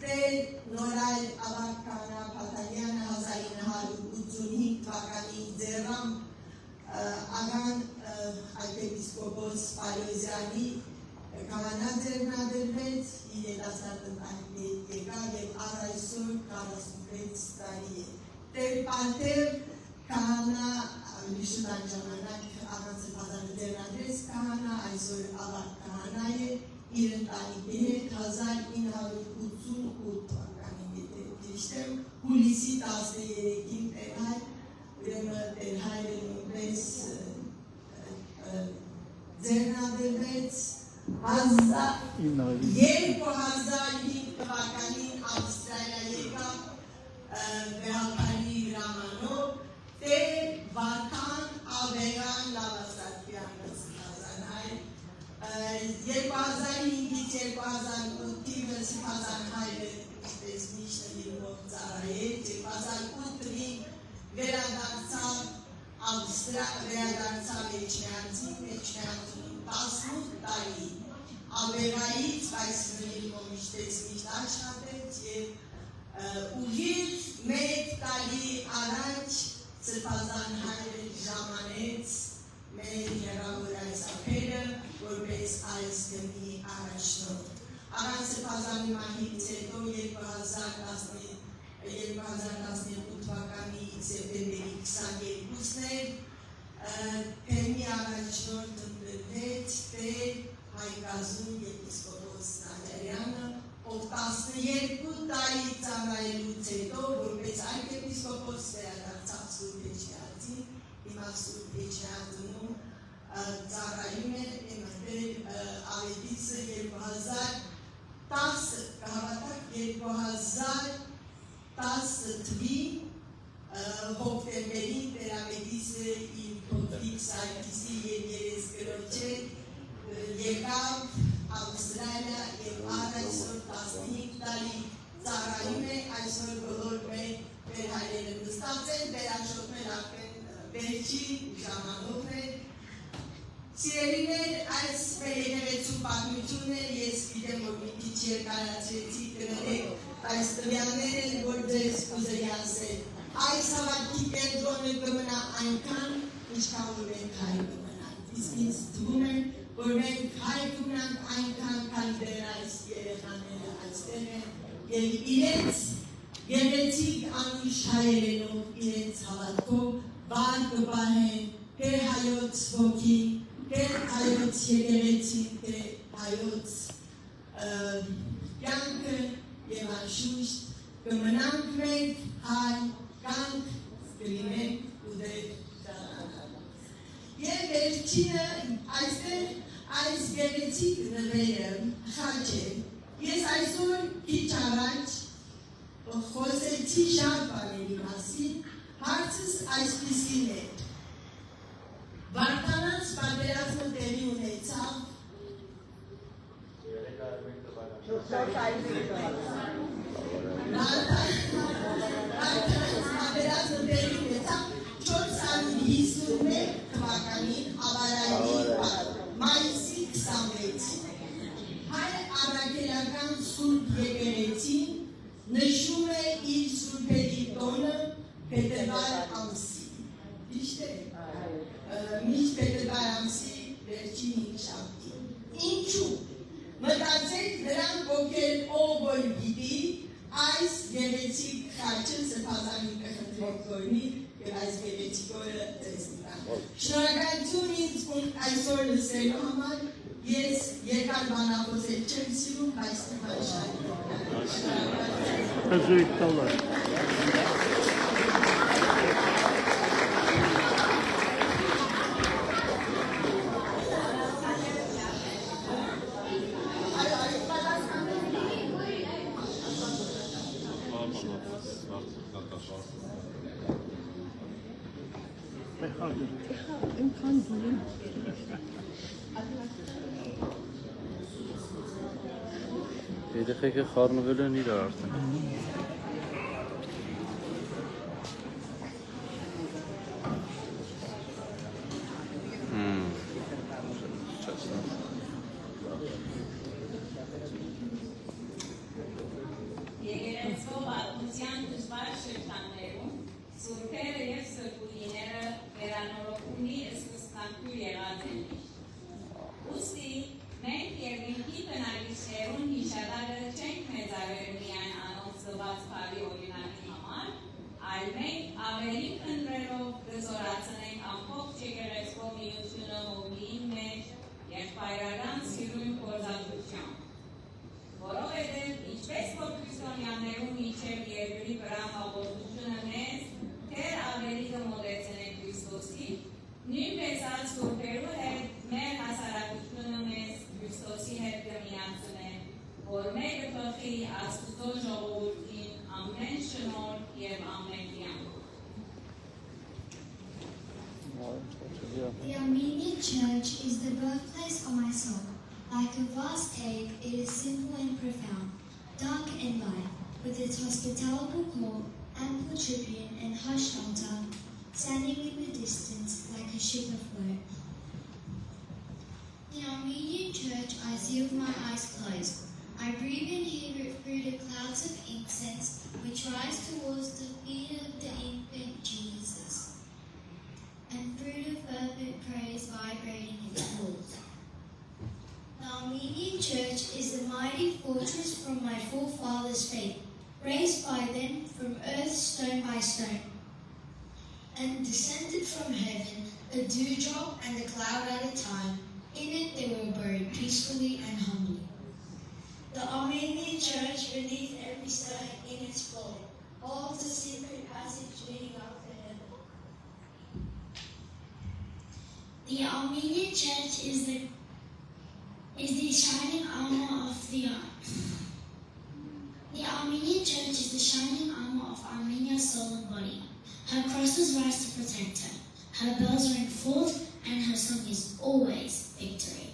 Տեր Նորայր ավագ քահանա Փաթանյանը 1985 թվականին ձեռամբ աղան arciepiscopos Paloiziani, քահանա ձեռնադրվեց, իր երիտասարդների եկավ և այսօր 46 տարի է։ Տեր Պարտև քահանա Միշտան ժամանակ աղան Սրբազանը ձեռնադրեց քահանա, այսօր ավագ քահանա է, իր ընտանիքի հետ 1988 թվականին եթե հիշտեմ, հուլիսի 13-ին Տեր Հայր, ուրեմն Տեր Հայրը նույնպես ձեռնադրվեց 2005 թվականին Ավստրալիա եկավ վեհապանի հրամանով Տեր Վարդան Ավերան Լավասարքյանը Սրբազան Հայր 2005-ից 2008-ին Սրբազան Հայրը ինչպես միշտ իրնով ծառայեց 2008-ին վերադարձավ վերադարձավ Էջմիածին 18 տարի Ավերայից այս նույնով միշտեց միշտ աշխատեց և ուղիղ մեկ տարի առաջ Սրբազան Հայրը ժամանեց մեր հեռավոր այս ափերը, որպես այս գնի առաջնորդ։ Աղան Սրբազանի մահից հետո 2012 թվականի սեպտեմբերի 22-ն էր թեմի առաջնորդ ընտրվեց Տեր Հայկազուն եպիսկոպոս Նալարյանը, ով 12 տարի ծառայելուց հետո, որպես arciepiscopos վերադարձավ Սուրբ Էջմիածին, հիմա Սուրբ Էջմիածնում ծառայում է, այնտեղ ավետիցը 2010 թվի հոկտեմբերին Տերամետիսը իր փոքրիկ Սարգիսի և երեսկրոջ հետ եկավ Ավստրալիա և այսօր 15 տարի ծառայում է, այսօր բոլոր մեր հայրերը նստած են, վերաշոտն են արդեն վերջի ժամանով է։ Սիրելիներ, այս մեր եկեղեցու պատմությունը ես գիտեմ, որ մի քիչ երկարացրեցի կներեք այս տվյալները, որ ձեզ կուզեի ասել։ Այս հավատքի կենտրոնը կմնա այնքան, ինչքան որ մենք հայ կմնանք։ Իսկ ինձ թվում է, որ մենք հայ կմնանք այնքան, քան դեռ այս երեխաները այստեղ են և իրենց գեղեցիկ անուշ հայերենով, իրենց հավատքով վար կպահեն թե հայոց ոգին, թե հայոց եկեղեցին, թե հայոց կյանքը և անշուշտ կմնանք մենք հայ կանք կլինենք ու դեր ճանաչանք։ Եվ վերջինը այստեղ այս գեղեցիկ նվերը խաչ է։ Ես այսօր քիչ առաջ խոսեցի շատ բաների մասին, հարցս այսպիսին է։ Վարդանանց պատերազմը տեղի ունեցավ թվականին ավարայի մայիսի 26-ին հայ առաքելական սուրբ եկեղեցին նշում է իր սուրբերի տոնը փետրվար ամսի։ Ճիշտ է։ Միշտ փետրվար ամսի վերջին 5 շաբթի։ Ինչու՞։ Մտածեք նրանք, ովքեր ով գիտի այս գեղեցիկ խաչը սրբազանի կխնդրեք գորնի և այս գեղեցիկ օրը տեսնիվան։ Շնորհակալություն ինձ այսօր լսելու համար, ես երկար բանախոսել չեմ սիրում, բայց նման Երեխեքը խառնվել են իրար արդեն։ Եկեղեցու պատմության դժվար շրջաններում սուրբերը և սրբուհիները վերանորոգումի սկզբնաղբյուր եղած են միշտ։ Ուստի մենք երկինքի բնակիչներուն հիշատակը չենք մեծարել միայն անոնց զված բարի օրինակի համար, այլ մենք ավելի քննելով կզորացնենք ամբողջ եկեղեցու միությունը հոգիի մեջ եղբայրական սիրուն գործադրությամբ։ Որովհետև ինչպես որ քրիստոնյաներուն միջև երկրի վրա հաղորդությունը մեզ թեր ավելի կմոտեցնենք Քրիստոսի, նույնպես այլ սուրբերու հետ մեր հասարակությունը մեզ Քրիստոսի հետ կմիացնեն, որ մեկը բխի Աստծո ժողովրդին ամեն շնորհ և ամեն կյանք։ The Armenian Church is the birthplace of my soul. Like a vast cave, it is simple and profound, dark and light, with its hospitable core, ample tribune and hushed altar, standing in the distance like a ship afloat. The Armenian Church I see with my eyes closed. I breathe and hear it through the clouds of incense which rise towards the feet of the infant Jesus, and through the fervent praise vibrating its walls. The Armenian Church is the mighty fortress from my forefathers' faith, raised by them from earth stone by stone, and descended from heaven, a dewdrop and a cloud at a time. In it they were buried peacefully and humbly. The Armenian Church beneath every stone in its floor holds a secret passage leading up to heaven. The Armenian Church is the shining armor of the Armenian Church is the shining armor of Armenia's soul and body. Her crosses rise to protect her. Her bells ring forth, and her song is always victory.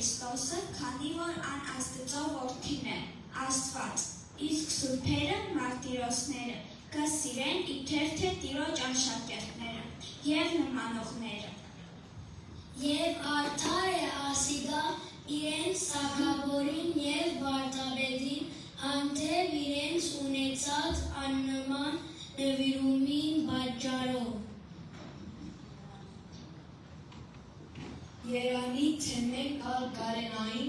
Քրիստոսը, քանի որ ան Աստծո որդին է, Աստված, իսկ սուրբերը, մարտիրոսները, կսիրեն իբրև թե Տիրոջ աշակերտները եւ նմանողները։ Եվ արդար է ասիգա իրենց սակավորին և վարտաբեդին, հանդեպ իրենց ունեցած աննման նվիրումին պատճառով։ Երանի թե մենք ալ կարենային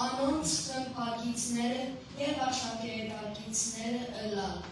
անոնց խմբագիցները և աշակերտագիցները ըլալ։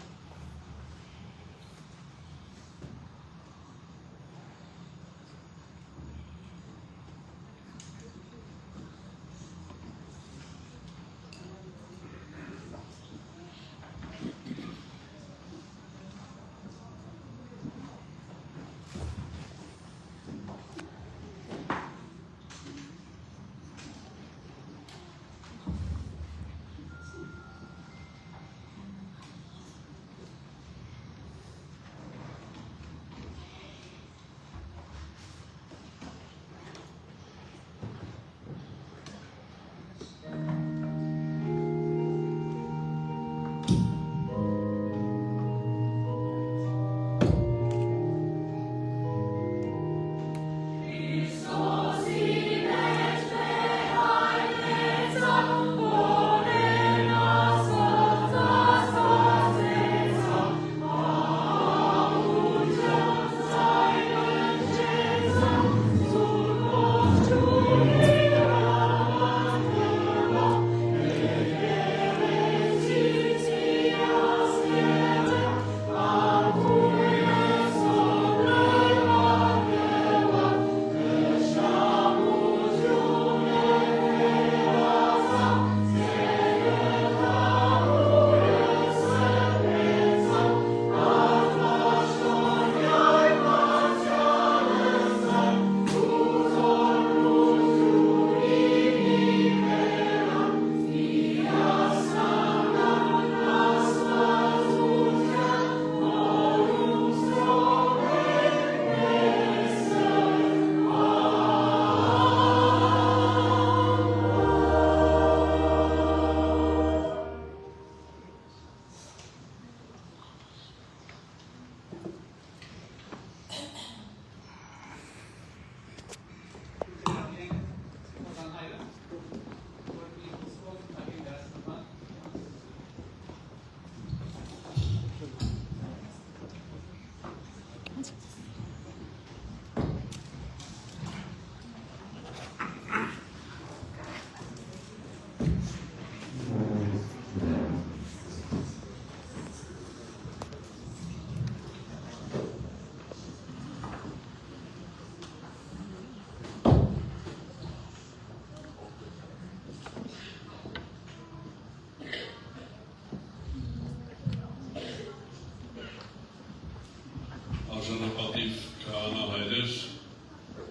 Արժանապատիվ քահանահայրեր,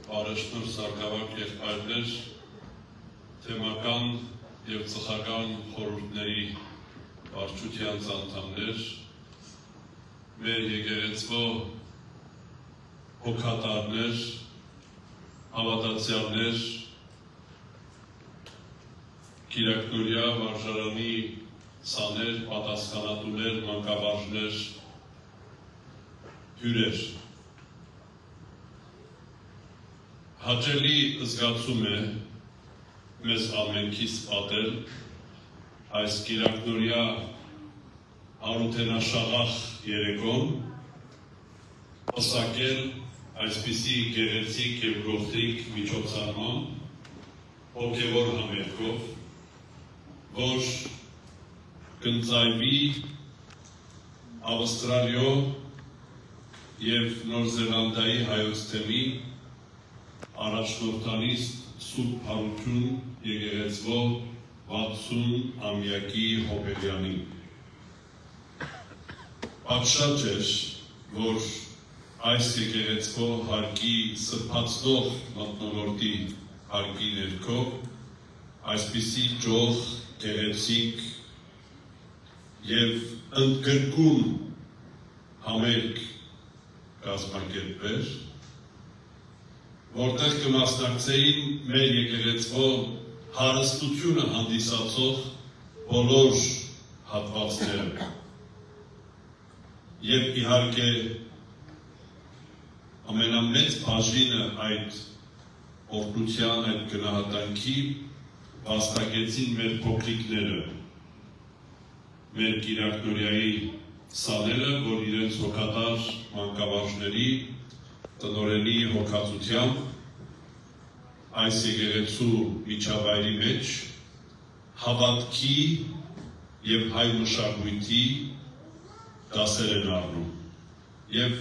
բարեշնորհ սարգսավարժ եղբայրներ, թեմական և ծխական խորհուրդների վարչության անդամներ, մեր եկեղեցվո հոգատարներ, հավատացյալներ, Կիրակնորյա վարժարանի սաներ, պատասխանատուներ, մանկավարժներ, հյուրեր։ Հաճելի զգացում է մեզ ամենքիս պատել այս Կիրակնորյա Արութենաշաղախ երեկոն պսակել այսպիսի գեղեցիկ և գողտրիկ միջոցառման հոգևոր համերգով, որ կընծայվի Ավստրալիո և Նոր Զելանդիայի հայոց թեմի առաջնորդանիստ Սուրբ Հարություն եկեղեցվո 60-ամյակի հոբելյանին։ Պատշաճ էր, որ այս եկեղեցվո հարկի սրբացնող մթնոլորտի հարկի ներքո այսպիսի ճոխ, գեղեցիկ և ընդգրկուն համերգ կազմակերպվեր, որտեղ կմասնակցեին մեր եկեղեցվո հարստությունը հանդիսացող բոլոր հատվածները։ Եվ իհարկե ամենամեծ բաժինը այդ օգնության, այդ գնահատանքի վաստակեցին մեր փոքրիկները, մեր Կիրակնորիայի սաները, որ իրենց հոգատար մանկավարժների տնօրենի հոգացությամբ այս եկեղեցու միջավայրի մեջ հավատքի եւ հայ մշակույթի դասեր են առնում։ Եվ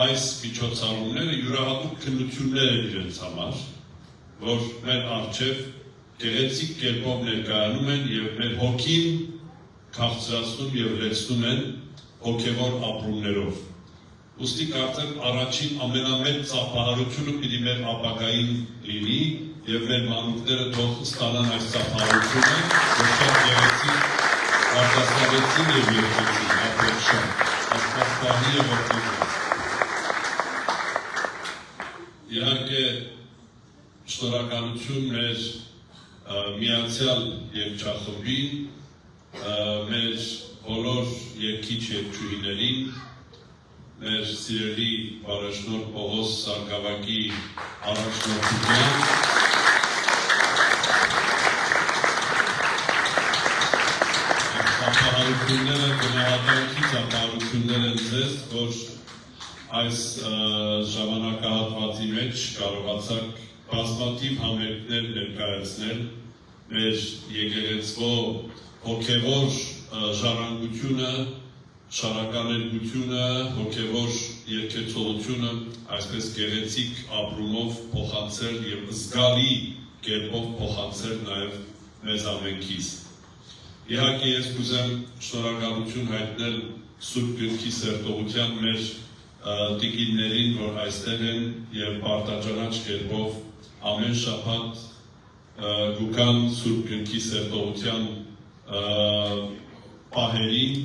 այս միջոցառումները յուրահատուկ քննություններ են իրենց համար, որ մեր առջև գեղեցիկ կերպով ներկայանում են եւ մեր հոգին քաղցրացնում եւ լեցնում են հոգեվոր ապրումներով։ Ուստի կարծեմ առաջին ամենամեծ ծափահարությունը պիտի մեր ապագային լինի եւ մեր մանուկները թող ստանան այս ծափահարությունը, որ շատ գեղեցիկ արտասարեցին եւ երկեցին ապրել շատ, աստվածպահի եւ որդիներ։ Իհարկե շնորհակալություն մեր միացյալ երգչախմբին, մեր բոլոր երգիչ երգչուհիներին, մեր սիրելի բարեշնորհ Պողոս Սարգսակի առաջնորդությամբ ծափահարությունները, գնահատանքի ծափահարություններ են ձեզ, որ այս ժամանակահատվածի մեջ կարողացաք բազմաթիվ համերգներ ներկայացնել մեր եկեղեցվո հոգևոր ժառանգությունը, շարականերգությունը, հոգևոր երգեցողությունը այսպես գեղեցիկ ապրումով փոխանցել եւ զգալի կերպով փոխանցել նաեւ մեզ ամենքիս։ Իհարկե ես կուզեմ շնորհակալություն հայտնել Սուրբ Գրքի սերտողության մեր տիկիններին, որ այստեղ են եւ պարտաճանաչ կերպով ամեն շաբաթ գուկան Սուրբ Գրքի սերտողության պահերին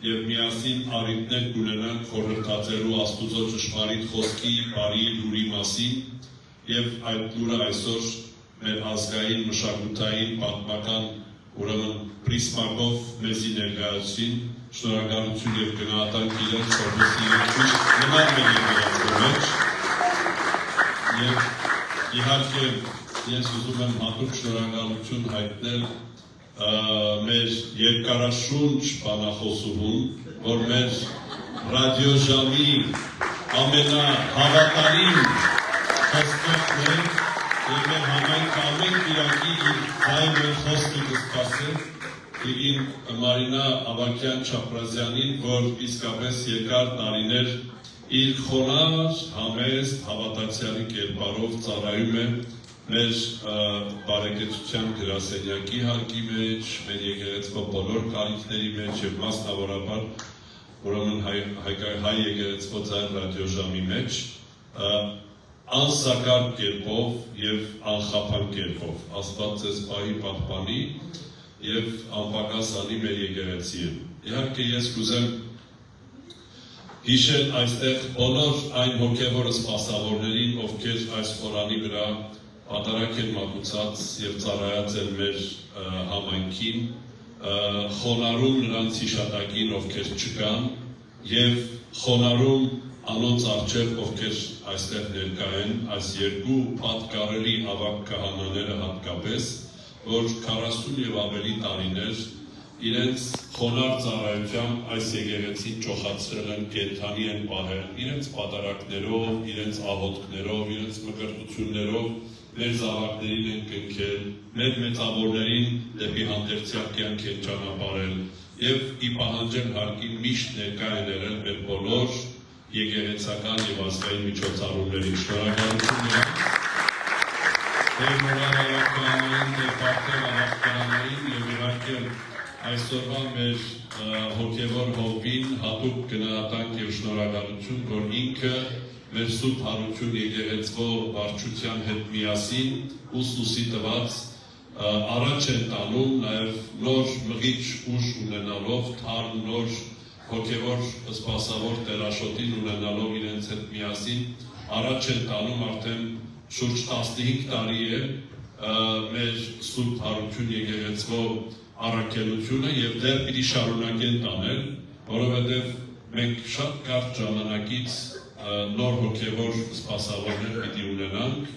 եւ միասին առիթներ կունենան խորհրդածելու Աստուծո ճշմարիտ խոսքի, բարի լուրի մասին եւ այդ լուրը այսօր մեր ազգային մշակութային պատմական ուրեմն պրիսմակով մեզի ներկայացին, շնորհակալություն եւ գնահատանք իրենց որպեսզի մնան մեր եկեղեցու մեջ եւ իհարկե ես ուզում եմ հատուկ շնորհակալություն հայտնել մեր երկարաշունչ բանախոսուհուն, որ մեր ռադիոժամի ամենահավատարիմ խոսքն է եւ մեր համայնքը ամեն կիրակի իր ձայնը խոսքը կսպասել Տիկին Մարինա Ավագյան Չապրազյանին, որ իսկապես երկար տարիներ իր խոնար, համեստ, հավատացյալի կերպարով ծառայում է մեր բարեկեցության գրասենյակի հարկի մեջ, մեր եկեղեցվո բոլոր կարիքների մեջ եւ մասնավորաբար ուրեմն հայ եկեղեցվո ձայն ռադիոժամի մեջ անսակար կերպով եւ անխափան կերպով Աստված ձեզ պահի պահպանի եւ անպակաս անի մեր եկեղեցին։ Իհարկե ես կուզեմ հիշել այստեղ բոլոր այն հոգեվոր սպասավորներին, ովքեր այս խորանի վրա պատարակ են մատուցած եւ ծառայած են մեր համայնքին, խոնարհում նրանց հիշատակին, ովքեր չկան, եւ խոնարհում անոնց առջև, ովքեր այստեղ ներկա են, այս երկու պատկառելի ավագ քահանաները հատկապես, որ 40 եւ ավելի տարիներ իրենց խոնար ծառայությամբ այս եկեղեցին ճոխացրել են, կենդանի են պահել, իրենց պատարակներով, իրենց աղոթքներով, իրենց մկրտություններով մեր զավակներին են կնքել, մեր մեծավորներին դեպի հանդերձյալ կյանք են ճանապարհել եւ ի պահանջեն հարկին միշտ ներկա են եղել մեր բոլոր եկեղեցական եւ ազգային միջոցառումներին։ Շնորհակալություն նրանց, դեր մորալ ավակյանային, դեր պարտել ավակյանային եւ իհարկե այսօրվա մեր հոգևոր հովին հատուկ գնահատանք եւ շնորհակալություն, որ ինքը մեր սուրբ հարություն եկեղեցվո վարչության հետ միասին ուսուսի տված առաջ են տանում նաև նոր մղիչ ուժ ունենալով, թարմ նոր հոգևոր սպասավոր տերաշոտին ունենալով իրենց հետ միասին առաջ են տանում արդեն շուրջ 15 տարի է մեր Սուրբ Հարություն եկեղեցվո առաքելությունը եւ դեռ պիտի շարունակեն տանել, որովհետեւ մենք շատ կարճ ժամանակից նոր հոգեվոր սպասավորներ պիտի ունենանք,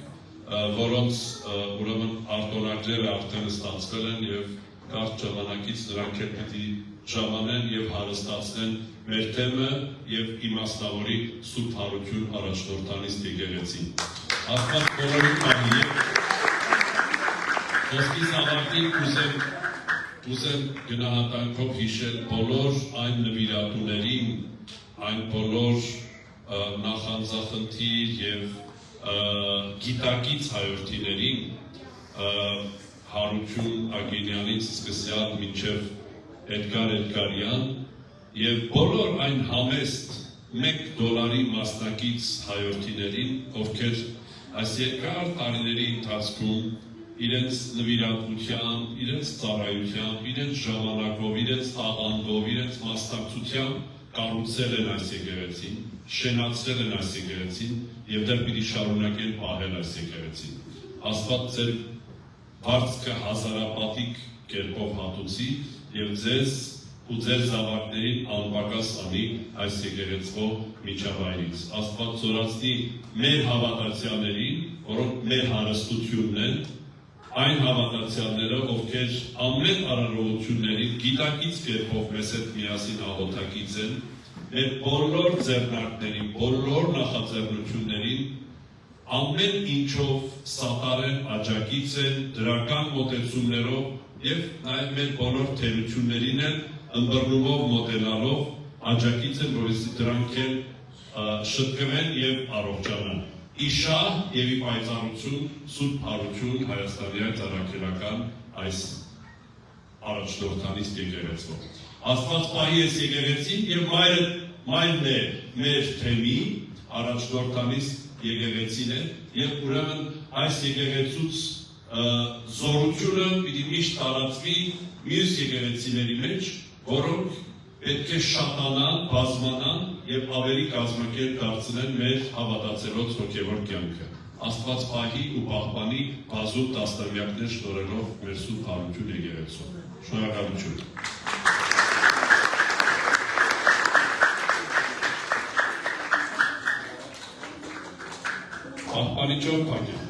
որոնց ուրեմն արտոնագրերը արդեն ստացվել են եւ կարճ ժամանակից նրանք էլ պիտի ժամանեն եւ հարստացնեն մեր թեմը եւ իմաստավորի Սուրբ Հարություն առաջնորդանից եկեղեցին։ Աստված բոլորին կամի է։ Խոսքիս ավարտին կուզեմ գնահատանքով հիշել բոլոր այն նվիրատուներին, այն բոլոր նախանձախնդիր եւ գիտակից հայրենիներին Հարություն Ագինյանից սկսյալ մինչև Էդգար Էդգարյան եւ բոլոր այն համեստ $1 մասնակից հայրենիներին, ովքեր այս երկար տարիների ընթացքում իրենց նվիրատվությամբ, իրենց ծառայությամբ, իրենց ժամանակով, իրենց աղանդով, իրենց մասնակցությամբ կառուցել են այս եկեղեցին, շենացրել են այս եկեղեցին եւ դեռ պիտի շարունակեն պահել այս եկեղեցին։ Աստված ձեր բարձքը հազարապատիկ կերպով հատուցի եւ ձեզ ու ձեր զավակներին անպակաս անի այս եկեղեցվո միջավայրից։ Աստված զորացնի մեր հավատացյալներին, որոնք մեր հարստությունն են, այն հավատացյալները, ովքեր ամեն արարողությունների գիտակից կերպով մեզ հետ միասին աղոթակից են, մեր բոլոր ձեռնարկներին, բոլոր նախաձեռնություններին ամեն ինչով սատարեն, աջակից են, դրական մոտեցումներով եւ նաեւ մեր բոլոր թերություններին են ըմբռնումով մոտենալով աջակից են, որովհետեւ դրանք են շտկվեն եւ առողջանան։ Իշահ եւ ի պայծառություն, Սուրբ Հարություն Հայաստանի այդ առաքելական այս առաջնորդանից եկեղեցվով։ Աստված պահի այս եկեղեցին եւ մայրն է մեր թեմի առաջնորդանից եկեղեցին է եւ ուրեմն այս եկեղեցուց զորությունը պիտի միշտ տարածվի մյուս եկեղեցիների մեջ, որոնք պետք է շատանան, բազմանան եւ ավելի կազմակերպ դարձնեն մեր հավատացելոց հոգեվոր կյանքը։ Աստված պահի ու պահպանի բազում տասնամյակներ շնորհելով մեր Սուրբ Հարություն եկեղեցու։ Շնորհակալություն։ Պահպանիչով պահենք։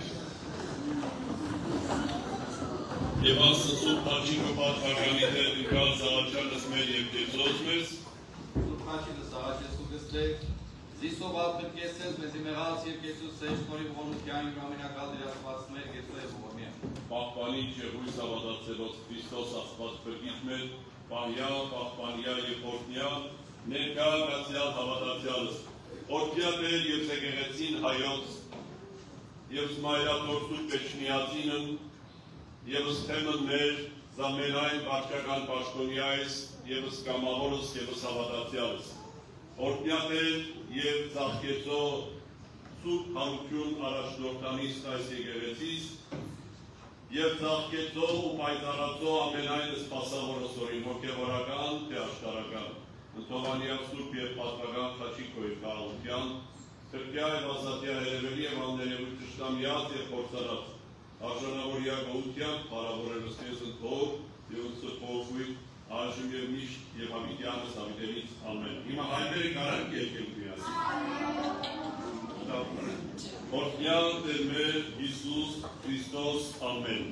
Եվ ասը Սուրբ Հաչիկը պատվարգանի դեր իկալ զաղաչանս մեր և կեցոց մեզ։ Սուրբ Հաչիկը զաղաչես ու գստեք, զիսով ատմր կեսես մեզ իմեղաց և կեցուց սեշ նորի վոնության յուրամինակալ դրասված մեր կեցու և ողորմյա։ Պահպանիչ և հույս ավադացելով Քրիստոս աստված բրգիտ մեր, պահյալ, պահպանյա և օրդնյալ, ներկա գացյալ հավատացյալս, օրդյա մեր և զեկեղեցին հայոց, և զմայրատորսուր պեչնիածինն, Եվս թեմն մեր զամենայն բարձկական պաշտոնյայս, եվս կամավորս, եվս հավատացյալս, օրդնյատեր և ծաղկեցո Սուրբ Հարություն առաջնորդանից այս եկեղեցիս, և ծաղկեցո ու պայծառացո ամենայն սպասավորս օրին հոգևորական, թե աշխարհական, ընթովանյալ Սուրբ և պատվական Խաչիկոյի կառավարության, Թրկյա և ազատյա երևելի և աններևույթ թշնամյաց և փորձարած, Արժանավորյա գողությամբ հարավորելուս քեզ ընթով և ընծխողվույթ այժմ և միշտ և հավիտյանս հավիտենից ամեն։ Հիմա հայմերը կարանք երկենք միասին։ Օրդնյալ Տեր մեր Հիսուս Քրիստոս ամեն։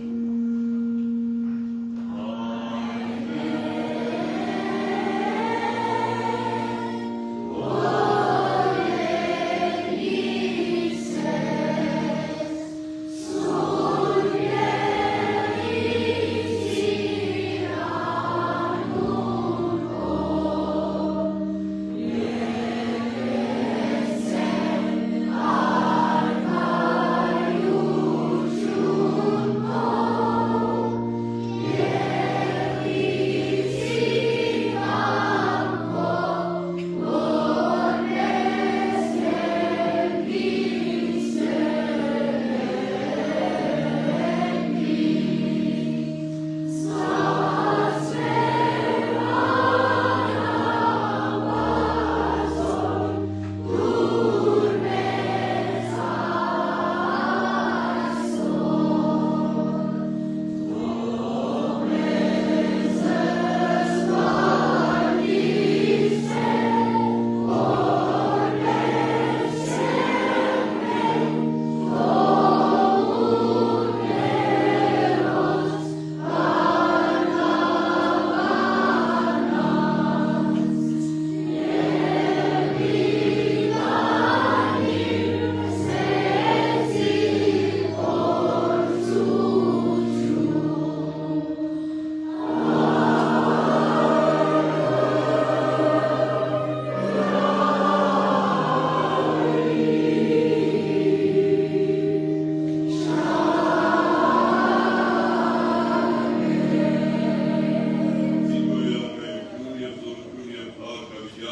Oh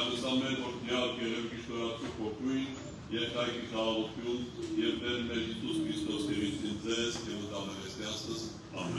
Այլուսամեր օրդյալ գերևքի շնորհացու փոքրույն, երկայքի խաղաղություն և Տեր մեր Հիսուս Քրիստոս Քրիստին ձեզ և ընտանեկիցս, ամեն։